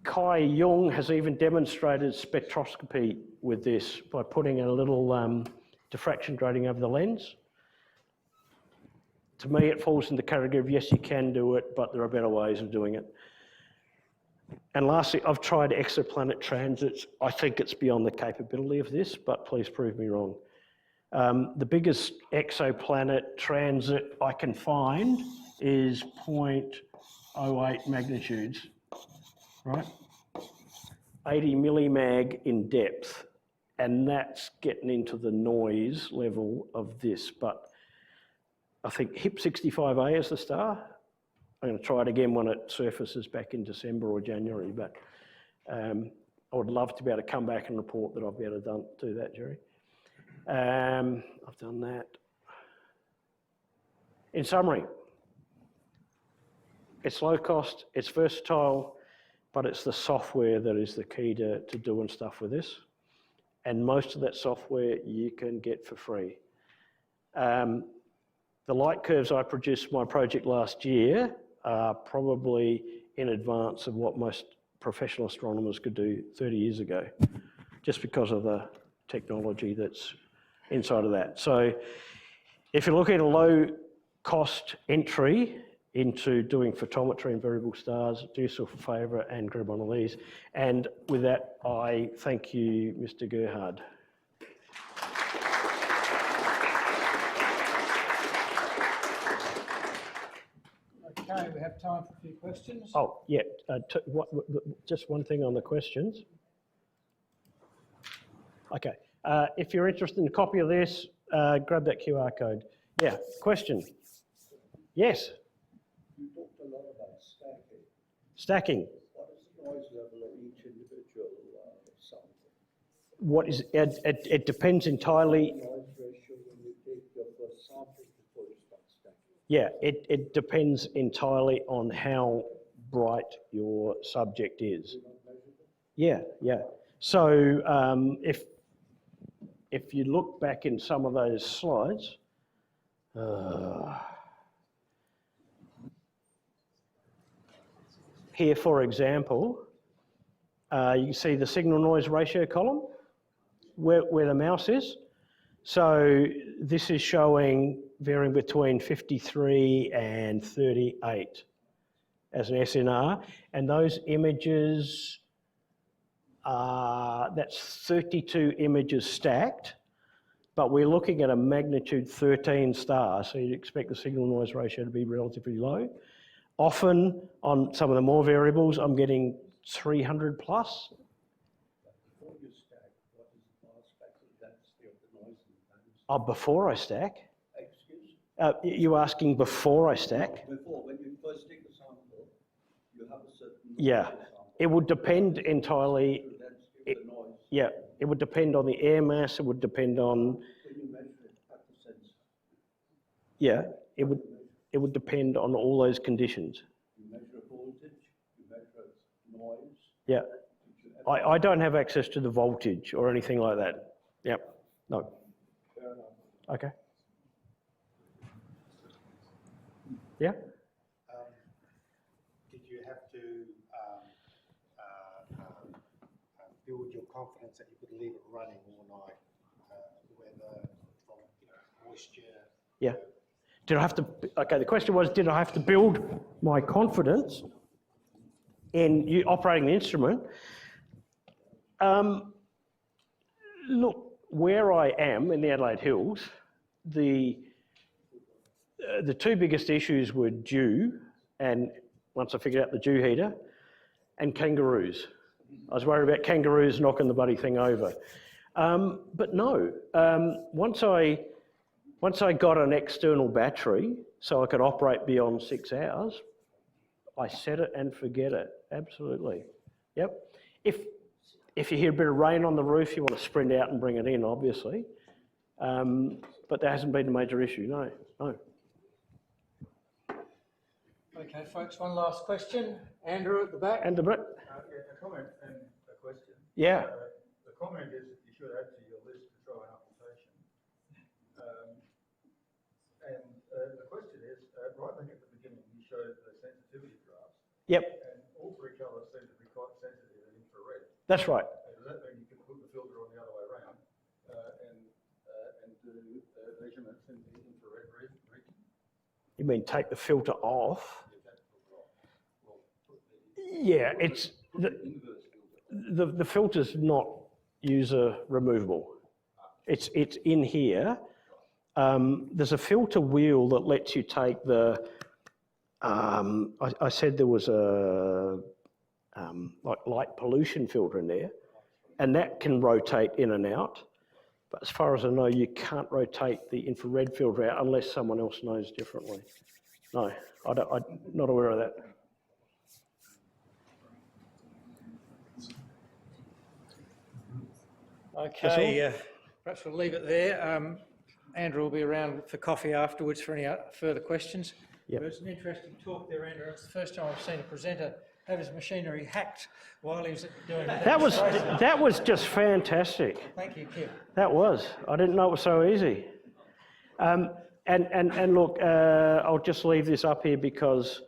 [SPEAKER 6] Kai Jung has even demonstrated spectroscopy with this by putting a little diffraction grating over the lens. To me, it falls in the category of yes, you can do it, but there are better ways of doing it. And lastly, I've tried exoplanet transits. I think it's beyond the capability of this, but please prove me wrong. The biggest exoplanet transit I can find is 0.08 magnitudes, right? 80 millimag in depth, and that's getting into the noise level of this. But I think HIP 65A is the star. I'm going to try it again when it surfaces back in December or January, but I would love to be able to come back and report that I've been able to do that, Jerry. I've done that. In summary, it's low cost, it's versatile, but it's the software that is the key to doing stuff with this. And most of that software you can get for free. The light curves I produced for my project last year are probably in advance of what most professional astronomers could do 30 years ago, just because of the technology that's inside of that. So if you're looking at a low cost entry into doing photometry and variable stars, do yourself a favour and grab one of these. And with that, I thank you, Mr. Gerhard.
[SPEAKER 1] Okay, we have time for a few questions.
[SPEAKER 6] Oh, yeah, just one thing on the questions. Okay, if you're interested in a copy of this, grab that QR code. Yeah, question? Yes?
[SPEAKER 5] You talked a lot about stacking.
[SPEAKER 6] Stacking.
[SPEAKER 5] What is the noise level of each individual sample?
[SPEAKER 6] What is, it depends entirely.
[SPEAKER 5] Noise ratio when you take your first sample before you start stacking?
[SPEAKER 6] Yeah, it depends entirely on how bright your subject is. Yeah, yeah. So if you look back in some of those slides, here, for example, You can see the signal noise ratio column where the mouse is. So this is showing varying between 53 and 38 as an SNR, and those images are, that's 32 images stacked, but we're looking at a magnitude 13 star, so you'd expect the signal noise ratio to be relatively low. Often on some of the more variables, I'm getting 300 plus.
[SPEAKER 5] Before you stack, what is the last factor density of the noise and times?
[SPEAKER 6] Oh, before I stack?
[SPEAKER 5] Excuse?
[SPEAKER 6] You asking before I stack?
[SPEAKER 5] Before, when you first take the sample, you have a certain
[SPEAKER 6] Yeah,
[SPEAKER 5] sample.
[SPEAKER 6] it would depend entirely.
[SPEAKER 5] The density of the noise.
[SPEAKER 6] Yeah, it would depend on the air mass. It would depend on.
[SPEAKER 5] When you measure it at the sensor.
[SPEAKER 6] Yeah, it would depend on all those conditions.
[SPEAKER 5] You measure voltage, you measure noise.
[SPEAKER 6] Yeah, I don't have access to the voltage or anything like that. Yep, no.
[SPEAKER 5] Fair enough.
[SPEAKER 6] Okay. Yeah.
[SPEAKER 9] Did you have to build your confidence that you could leave it running all night, whether from moisture?
[SPEAKER 6] Yeah. Did I have to? Okay. The question was, did I have to build my confidence in you operating the instrument? Look, where I am in the Adelaide Hills, the two biggest issues were dew, and once I figured out the dew heater, and kangaroos. I was worried about kangaroos knocking the bloody thing over. But no, once I got an external battery so I could operate beyond 6 hours, I set it and forget it, absolutely. Yep. If you hear a bit of rain on the roof, you want to sprint out and bring it in, obviously. But there hasn't been a major issue, no.
[SPEAKER 1] Okay, folks, one last question. Andrew at the back.
[SPEAKER 6] And the Brit?
[SPEAKER 5] A comment and a question.
[SPEAKER 6] Yeah.
[SPEAKER 5] The comment is that you should add to your list to throw an application. The question is, right back at the beginning, you showed the sensitivity graphs.
[SPEAKER 6] Yep,
[SPEAKER 5] And all three colours seem to be quite sensitive and infrared.
[SPEAKER 6] that's right.
[SPEAKER 5] Does that mean you can put the filter on the other way around and do measurements in the infrared region?
[SPEAKER 6] You mean take the filter off?
[SPEAKER 5] Is that well, put the
[SPEAKER 6] Yeah, it's
[SPEAKER 5] inverse filter.
[SPEAKER 6] the filter's not user removable. It's in here. There's a filter wheel that lets you take the. I said there was a like light pollution filter in there, and that can rotate in and out. But as far as I know, you can't rotate the infrared filter out unless someone else knows differently. No, I'm not aware of that.
[SPEAKER 1] Okay, perhaps we'll leave it there. Andrew will be around for coffee afterwards for any further questions.
[SPEAKER 6] Yep.
[SPEAKER 1] It was an interesting talk there, Andrew. It's the first time I've seen a presenter have his machinery hacked while he was doing it.
[SPEAKER 6] That was just fantastic.
[SPEAKER 1] Thank you, Kim.
[SPEAKER 6] That was. I didn't know it was so easy. And look, I'll just leave this up here because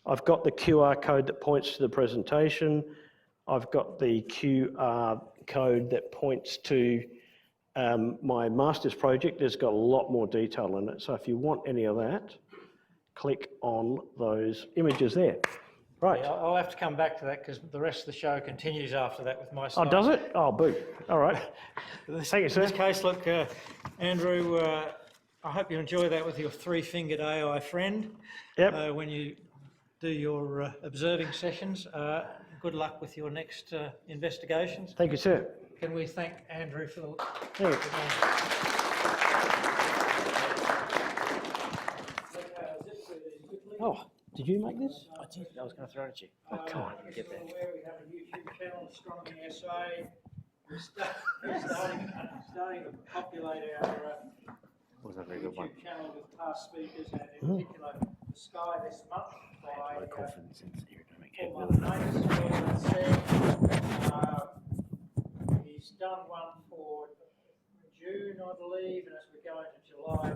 [SPEAKER 6] I've got the QR code that points to the presentation. I've got the QR code that points to my master's project. There's got a lot more detail in it. So if you want any of that, click on those images there. Right.
[SPEAKER 1] Yeah, I'll have to come back to that because the rest of the show continues after that with my slides.
[SPEAKER 6] Oh, does it? Oh, boo. All right. Thank you, sir.
[SPEAKER 1] In this case, look, Andrew, I hope you enjoy that with your three-fingered AI friend.
[SPEAKER 6] Yep.
[SPEAKER 1] When you do your observing sessions. Good luck with your next investigations.
[SPEAKER 6] Thank you, sir.
[SPEAKER 1] Can we thank Andrew for the...
[SPEAKER 6] Thank you. Oh, did you make this?
[SPEAKER 2] I did. I was going to throw it at you.
[SPEAKER 6] Oh, come on.
[SPEAKER 2] Get there.
[SPEAKER 1] We have a YouTube channel, Astronomy SA. We're starting to populate our
[SPEAKER 2] Was a very good one.
[SPEAKER 1] YouTube channel with past speakers, and in particular, the Sky this month by
[SPEAKER 2] My confidence in aerodynamic
[SPEAKER 1] Paul
[SPEAKER 2] capability.
[SPEAKER 1] He's done one for June, I believe, and as we go into July,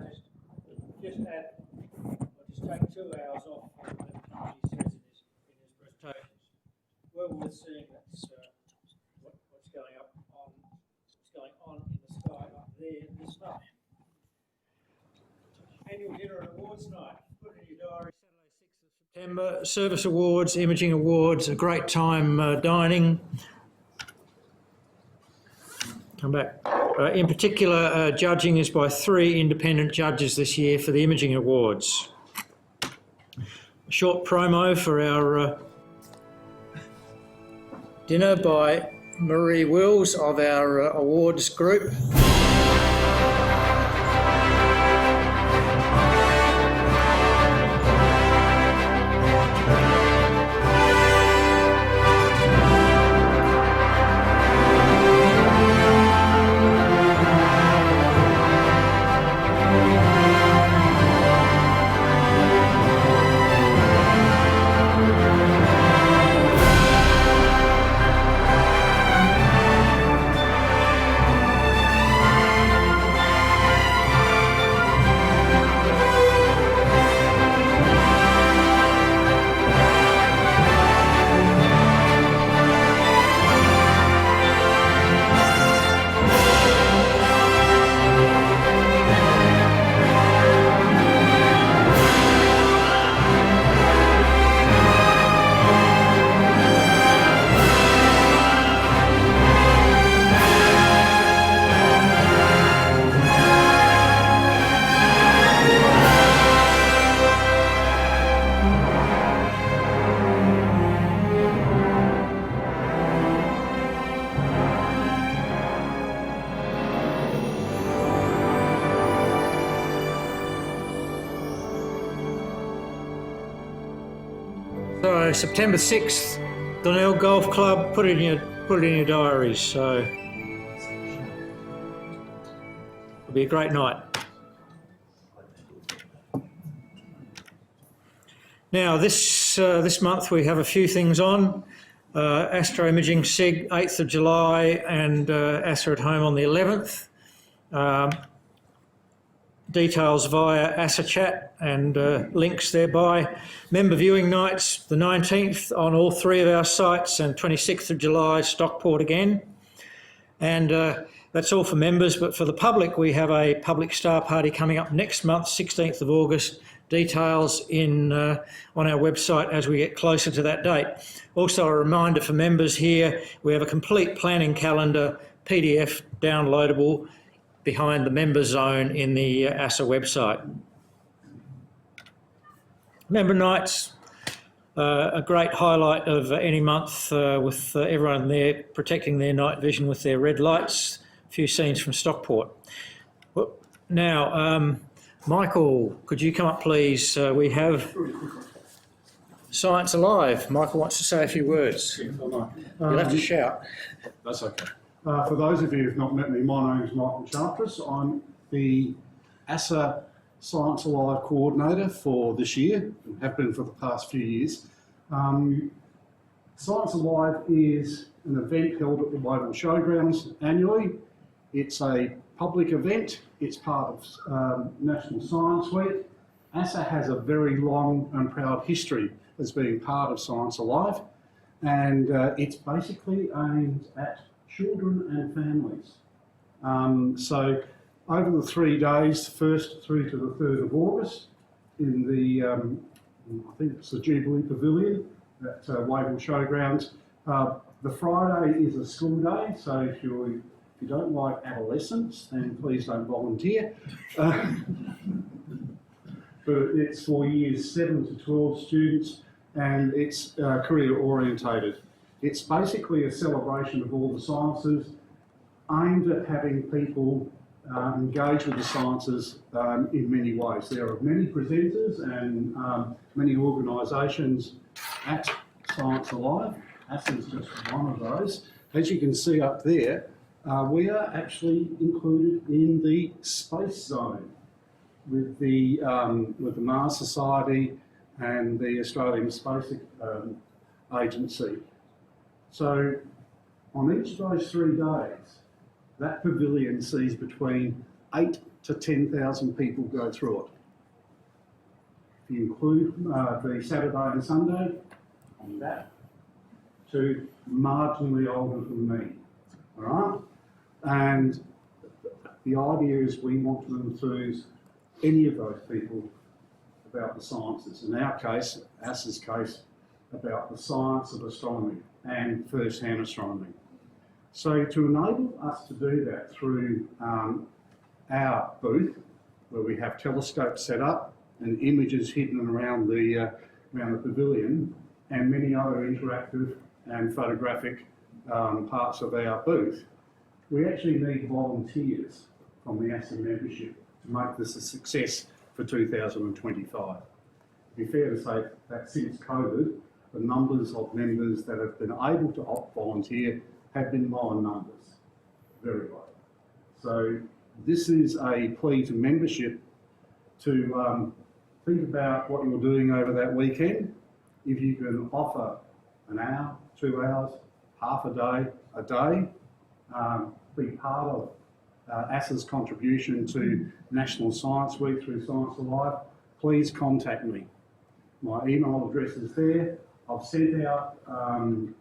[SPEAKER 1] just take 2 hours off from the time he says in his presentations. Well worth seeing. That's this night. Annual dinner and awards night. Put it in your diary. Saturday, 6th of September. Service awards, imaging awards. A great time dining. Come back. In particular, judging is by 3 independent judges this year for the imaging awards. A short promo for our dinner by Marie Wills of our awards group. So September 6th, Donnell Golf Club. Put it in your diaries. So it'll be a great night. Now this month we have a few things on. Astro Imaging SIG 8th of July and ASSA at Home on the 11th. Details via ASSA chat and links thereby. Member viewing nights the 19th on all 3 of our sites and 26th of July Stockport again. And that's all for members, but for the public we have a public star party coming up next month, 16th of August. Details on our website as we get closer to that date. Also a reminder for members here, we have a complete planning calendar PDF downloadable behind the member zone in the ASSA website. Member nights, a great highlight of any month with everyone there protecting their night vision with their red lights. A few scenes from Stockport. Well, now, Michael, could you come up please? We have Science Alive. Michael wants to say a few words. You'll have to shout.
[SPEAKER 10] That's okay. For those of you who've not met me, my name is Michael Chartres. I'm the ASSA Science Alive coordinator for this year, and have been for the past few years. Science Alive is an event held at the Orbital Showgrounds annually. It's a public event. It's part of National Science Week. ASSA has a very long and proud history as being part of Science Alive, and it's basically aimed at children and families. So over the 3 days, 1st through to the 3rd of August, in the, I think it's the Jubilee Pavilion at Wavell Showgrounds. The Friday is a school day, so if you don't like adolescents, then please don't volunteer. But it's for years 7 to 12 students, and it's career orientated. It's basically a celebration of all the sciences, aimed at having people engage with the sciences in many ways. There are many presenters and many organisations at Science Alive. ASSA is just one of those. As you can see up there, we are actually included in the space zone with the Mars Society and the Australian Space Agency. So on each of those 3 days, that pavilion sees between 8 to 10,000 people go through it. If you include the Saturday and Sunday, on that, marginally older than me, all right? And The idea is we want to enthuse any of those people about the sciences. In our case, ASSA's case, about the science of astronomy and first-hand astronomy. So to enable us to do that through our booth, where we have telescopes set up and images hidden around the pavilion, and many other interactive and photographic parts of our booth, we actually need volunteers from the ASSA membership to make this a success for 2025. It'd be fair to say that since COVID, the numbers of members that have been able to volunteer have been low in numbers, very low. So this is a plea to membership to think about what you're doing over that weekend. If you can offer an hour, 2 hours, half a day, be part of ASSA's contribution to National Science Week through Science Alive, please contact me. My email address is there. I've sent out an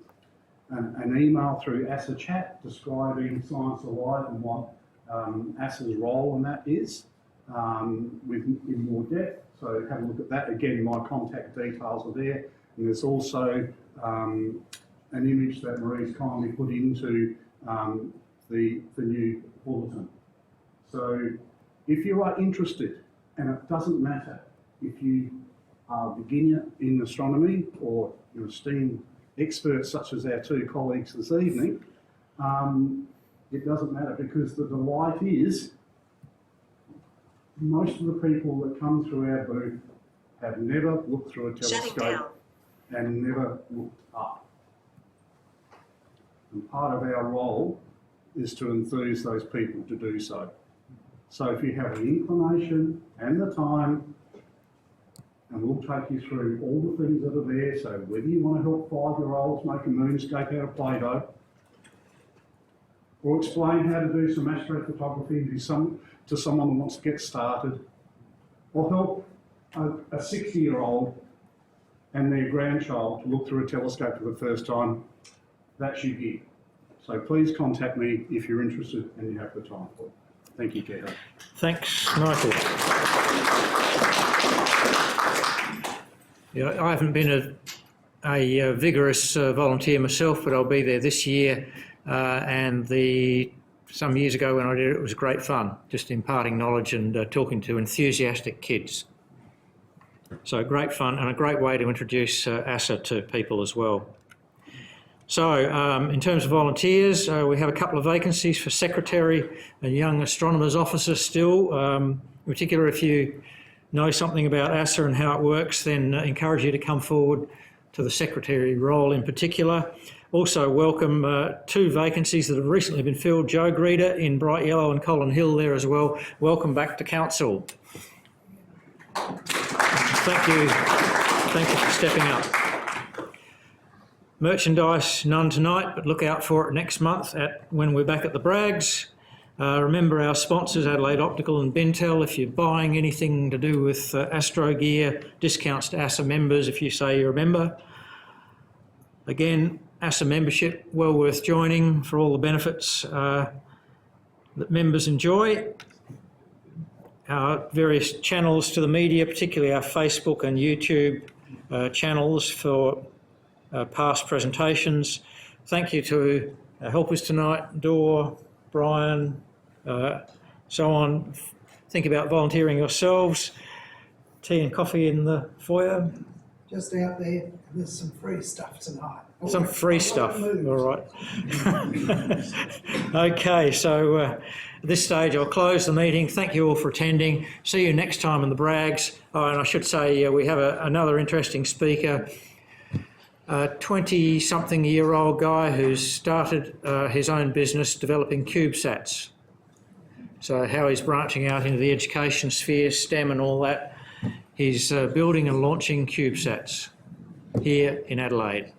[SPEAKER 10] email through ASSA Chat describing Science Alive and what ASSA's role in that is in more depth. So have a look at that. Again, my contact details are there. And there's also an image that Marie's kindly put into the new bulletin. So if you are interested, and it doesn't matter if you are a beginner in astronomy or you're esteemed experts such as our two colleagues this evening, it doesn't matter, because the delight is most of the people that come through our booth have never looked through a telescope and never looked up. And part of our role is to enthuse those people to do so. So if you have the inclination and the time, and we'll take you through all the things that are there, so whether you want to help 5-year-olds make a moonscape out of Play-Doh, or explain how to do some astrophotography to someone who wants to get started, or help a 60-year-old and their grandchild to look through a telescope for the first time, that's your gig. So please contact me if you're interested and you have the time for it. Thank you, Gerhard.
[SPEAKER 1] Thanks, Michael. Yeah, I haven't been a vigorous volunteer myself, but I'll be there this year. And some years ago when I did it, it was great fun, just imparting knowledge and talking to enthusiastic kids. So great fun and a great way to introduce ASSA to people as well. So in terms of volunteers, we have a couple of vacancies for secretary and young astronomers officer still. In particular, if you know something about ASSA and how it works, then encourage you to come forward to the secretary role in particular. Also welcome 2 vacancies that have recently been filled. Joe Greeder in Bright Yellow and Colin Hill there as well. Welcome back to council. Thank you for stepping up. Merchandise, none tonight, but look out for it next month when we're back at the Brags. Remember our sponsors, Adelaide Optical and Bintel. If you're buying anything to do with Astro gear, discounts to ASSA members if you say you're a member. Again, ASSA membership, well worth joining for all the benefits that members enjoy. Our various channels to the media, particularly our Facebook and YouTube channels for past presentations. Thank you to our helpers tonight, Dor, Brian, so on. Think about volunteering yourselves. Tea and coffee in the foyer.
[SPEAKER 11] Just out there, there's some free stuff tonight.
[SPEAKER 1] Some free stuff, all right. Okay, so at this stage I'll close the meeting. Thank you all for attending. See you next time in the Brags. Oh, and I should say we have another interesting speaker, a 20-something-year-old guy who's started his own business developing CubeSats. So how he's branching out into the education sphere, STEM and all that. He's building and launching CubeSats here in Adelaide.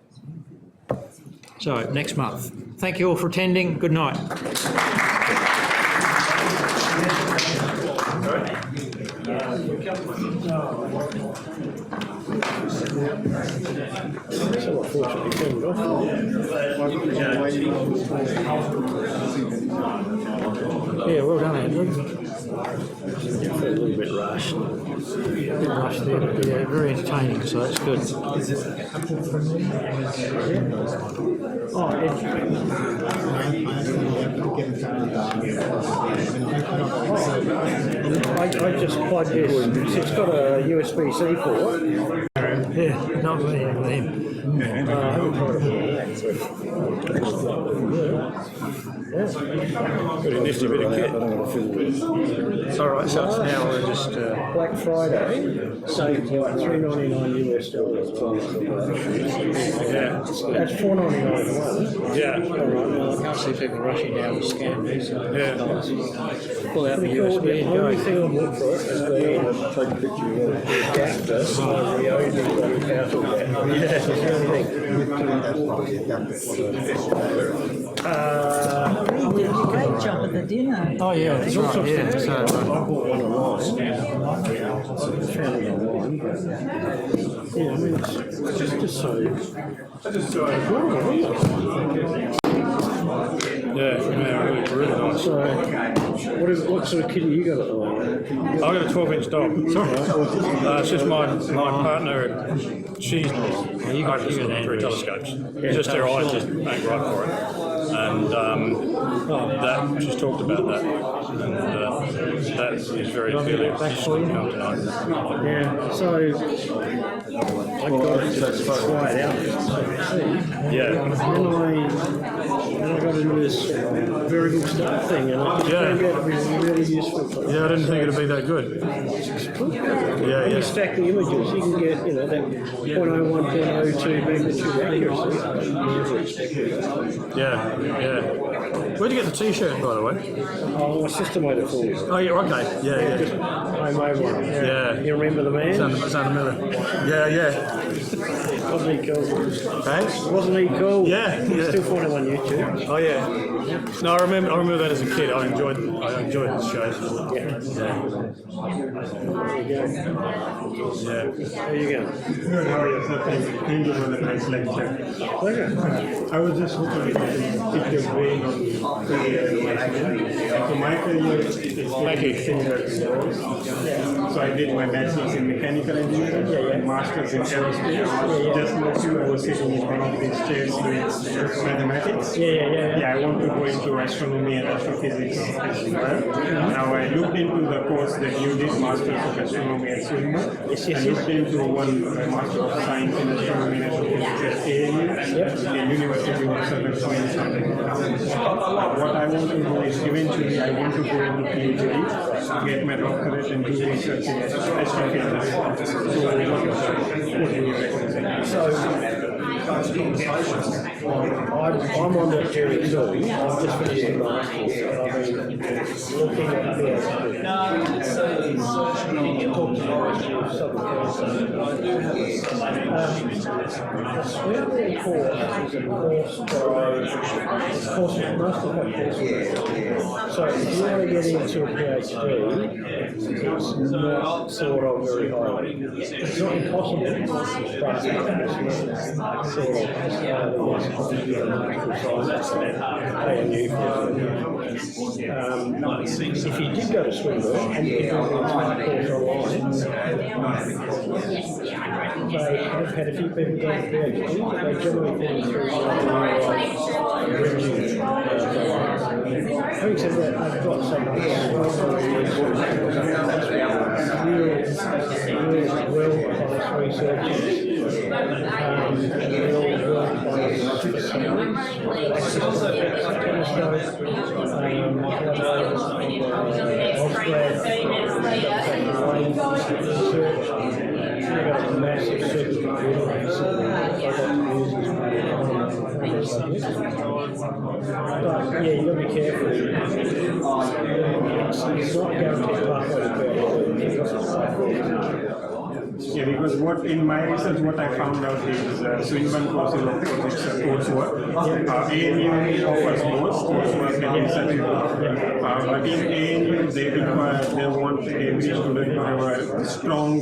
[SPEAKER 1] So next month. Thank you all for attending. Good night.
[SPEAKER 6] So unfortunately turned it off.
[SPEAKER 1] Yeah, well done, Andrew.
[SPEAKER 6] I feel a little bit rushed.
[SPEAKER 1] Bit rushed there, but yeah, very entertaining, so that's good.
[SPEAKER 6] Oh, I just plugged this. It's got a USB-C port.
[SPEAKER 1] Yeah, not me, him.
[SPEAKER 6] I haven't tried it.
[SPEAKER 1] Pretty nifty bit of kit. All right, so it's now we're just...
[SPEAKER 6] Black Friday saved like $3.99 US.
[SPEAKER 1] yeah,
[SPEAKER 6] That's $4.99.
[SPEAKER 1] yeah,
[SPEAKER 6] All right, well,
[SPEAKER 1] I can't see people rushing down to scan these. So
[SPEAKER 6] yeah.
[SPEAKER 1] pull out the
[SPEAKER 6] Pretty cool.
[SPEAKER 1] USB
[SPEAKER 6] The
[SPEAKER 1] and
[SPEAKER 6] only
[SPEAKER 1] go.
[SPEAKER 6] thing I've looked for is the adapter, so the only power tool adapter. Yeah, that's the only thing.
[SPEAKER 11] Great job at the dinner.
[SPEAKER 1] Oh yeah, that's right, yeah. So,
[SPEAKER 6] I bought one online. Found it online. Yeah, I mean, it's just so.
[SPEAKER 1] yeah, really nice.
[SPEAKER 6] So, what sort of kit have you got at the moment?
[SPEAKER 1] I've got a 12-inch dog. Sorry. It's just my partner, she's through telescopes. Just her eyes just ain't right for it. And that she's talked about that. And that is very clearly she's come tonight.
[SPEAKER 6] Yeah, so I got it to try it out.
[SPEAKER 1] Yeah.
[SPEAKER 6] Then I got into this variable start thing, and I found it to be really useful.
[SPEAKER 1] Yeah, I didn't think it'd be that good. Yeah,
[SPEAKER 6] When you stack the images, you can get, that 0.01, 0.02 magnitude accuracy.
[SPEAKER 1] Yeah. Where'd you get the T-shirt, by the way?
[SPEAKER 6] Oh, my sister made it for me.
[SPEAKER 1] Oh, yeah, okay. Yeah.
[SPEAKER 6] I made one.
[SPEAKER 1] Yeah.
[SPEAKER 6] You remember the man?
[SPEAKER 1] Santa Miller. Yeah.
[SPEAKER 6] Wasn't he cool?
[SPEAKER 1] Hey?
[SPEAKER 6] Wasn't he cool?
[SPEAKER 1] Yeah.
[SPEAKER 6] You can still find him on YouTube.
[SPEAKER 1] Oh yeah. No, I remember that as a kid. I enjoyed his shows.
[SPEAKER 6] Yeah. There you go.
[SPEAKER 12] Good, how are you, sir? Thank you for the nice lecture.
[SPEAKER 6] Pleasure.
[SPEAKER 12] I was just hoping to pick your brain on the career. So my career is similar to yours. So I did my bachelor's in mechanical engineering and master's in aerospace. Just like you, I was sitting in one of these chairs with mathematics. Yeah, I want to go into astronomy and astrophysics as well. Now I looked into the course that you did, Masters of Astronomy at Swinburne. I looked into one Master of Science in Astronomy and Astrophysics at AAU, the University of Southern Science. What I want to do is eventually I want to go into PhD, get my doctorate and do research in astrophysics. So what do you recommend?
[SPEAKER 6] I'm on that journey too. I've just finished the master's and I've been looking at the Swinburne course is a course most of my courses. So if you want to get into a PhD, it's not thought of very highly. It's not impossible, but it's not sort of if you did go to Swinburne and you did an entire course online, they have had a few people go to PhD, but they generally put them through having said that, I've got some well researchers. But yeah, you've got to be careful. It's not guaranteed
[SPEAKER 12] Yeah, because in my research, what I found out is Swinburne courses of physics coursework. ANU offers both coursework and research work. But in ANU, they want every student to have a strong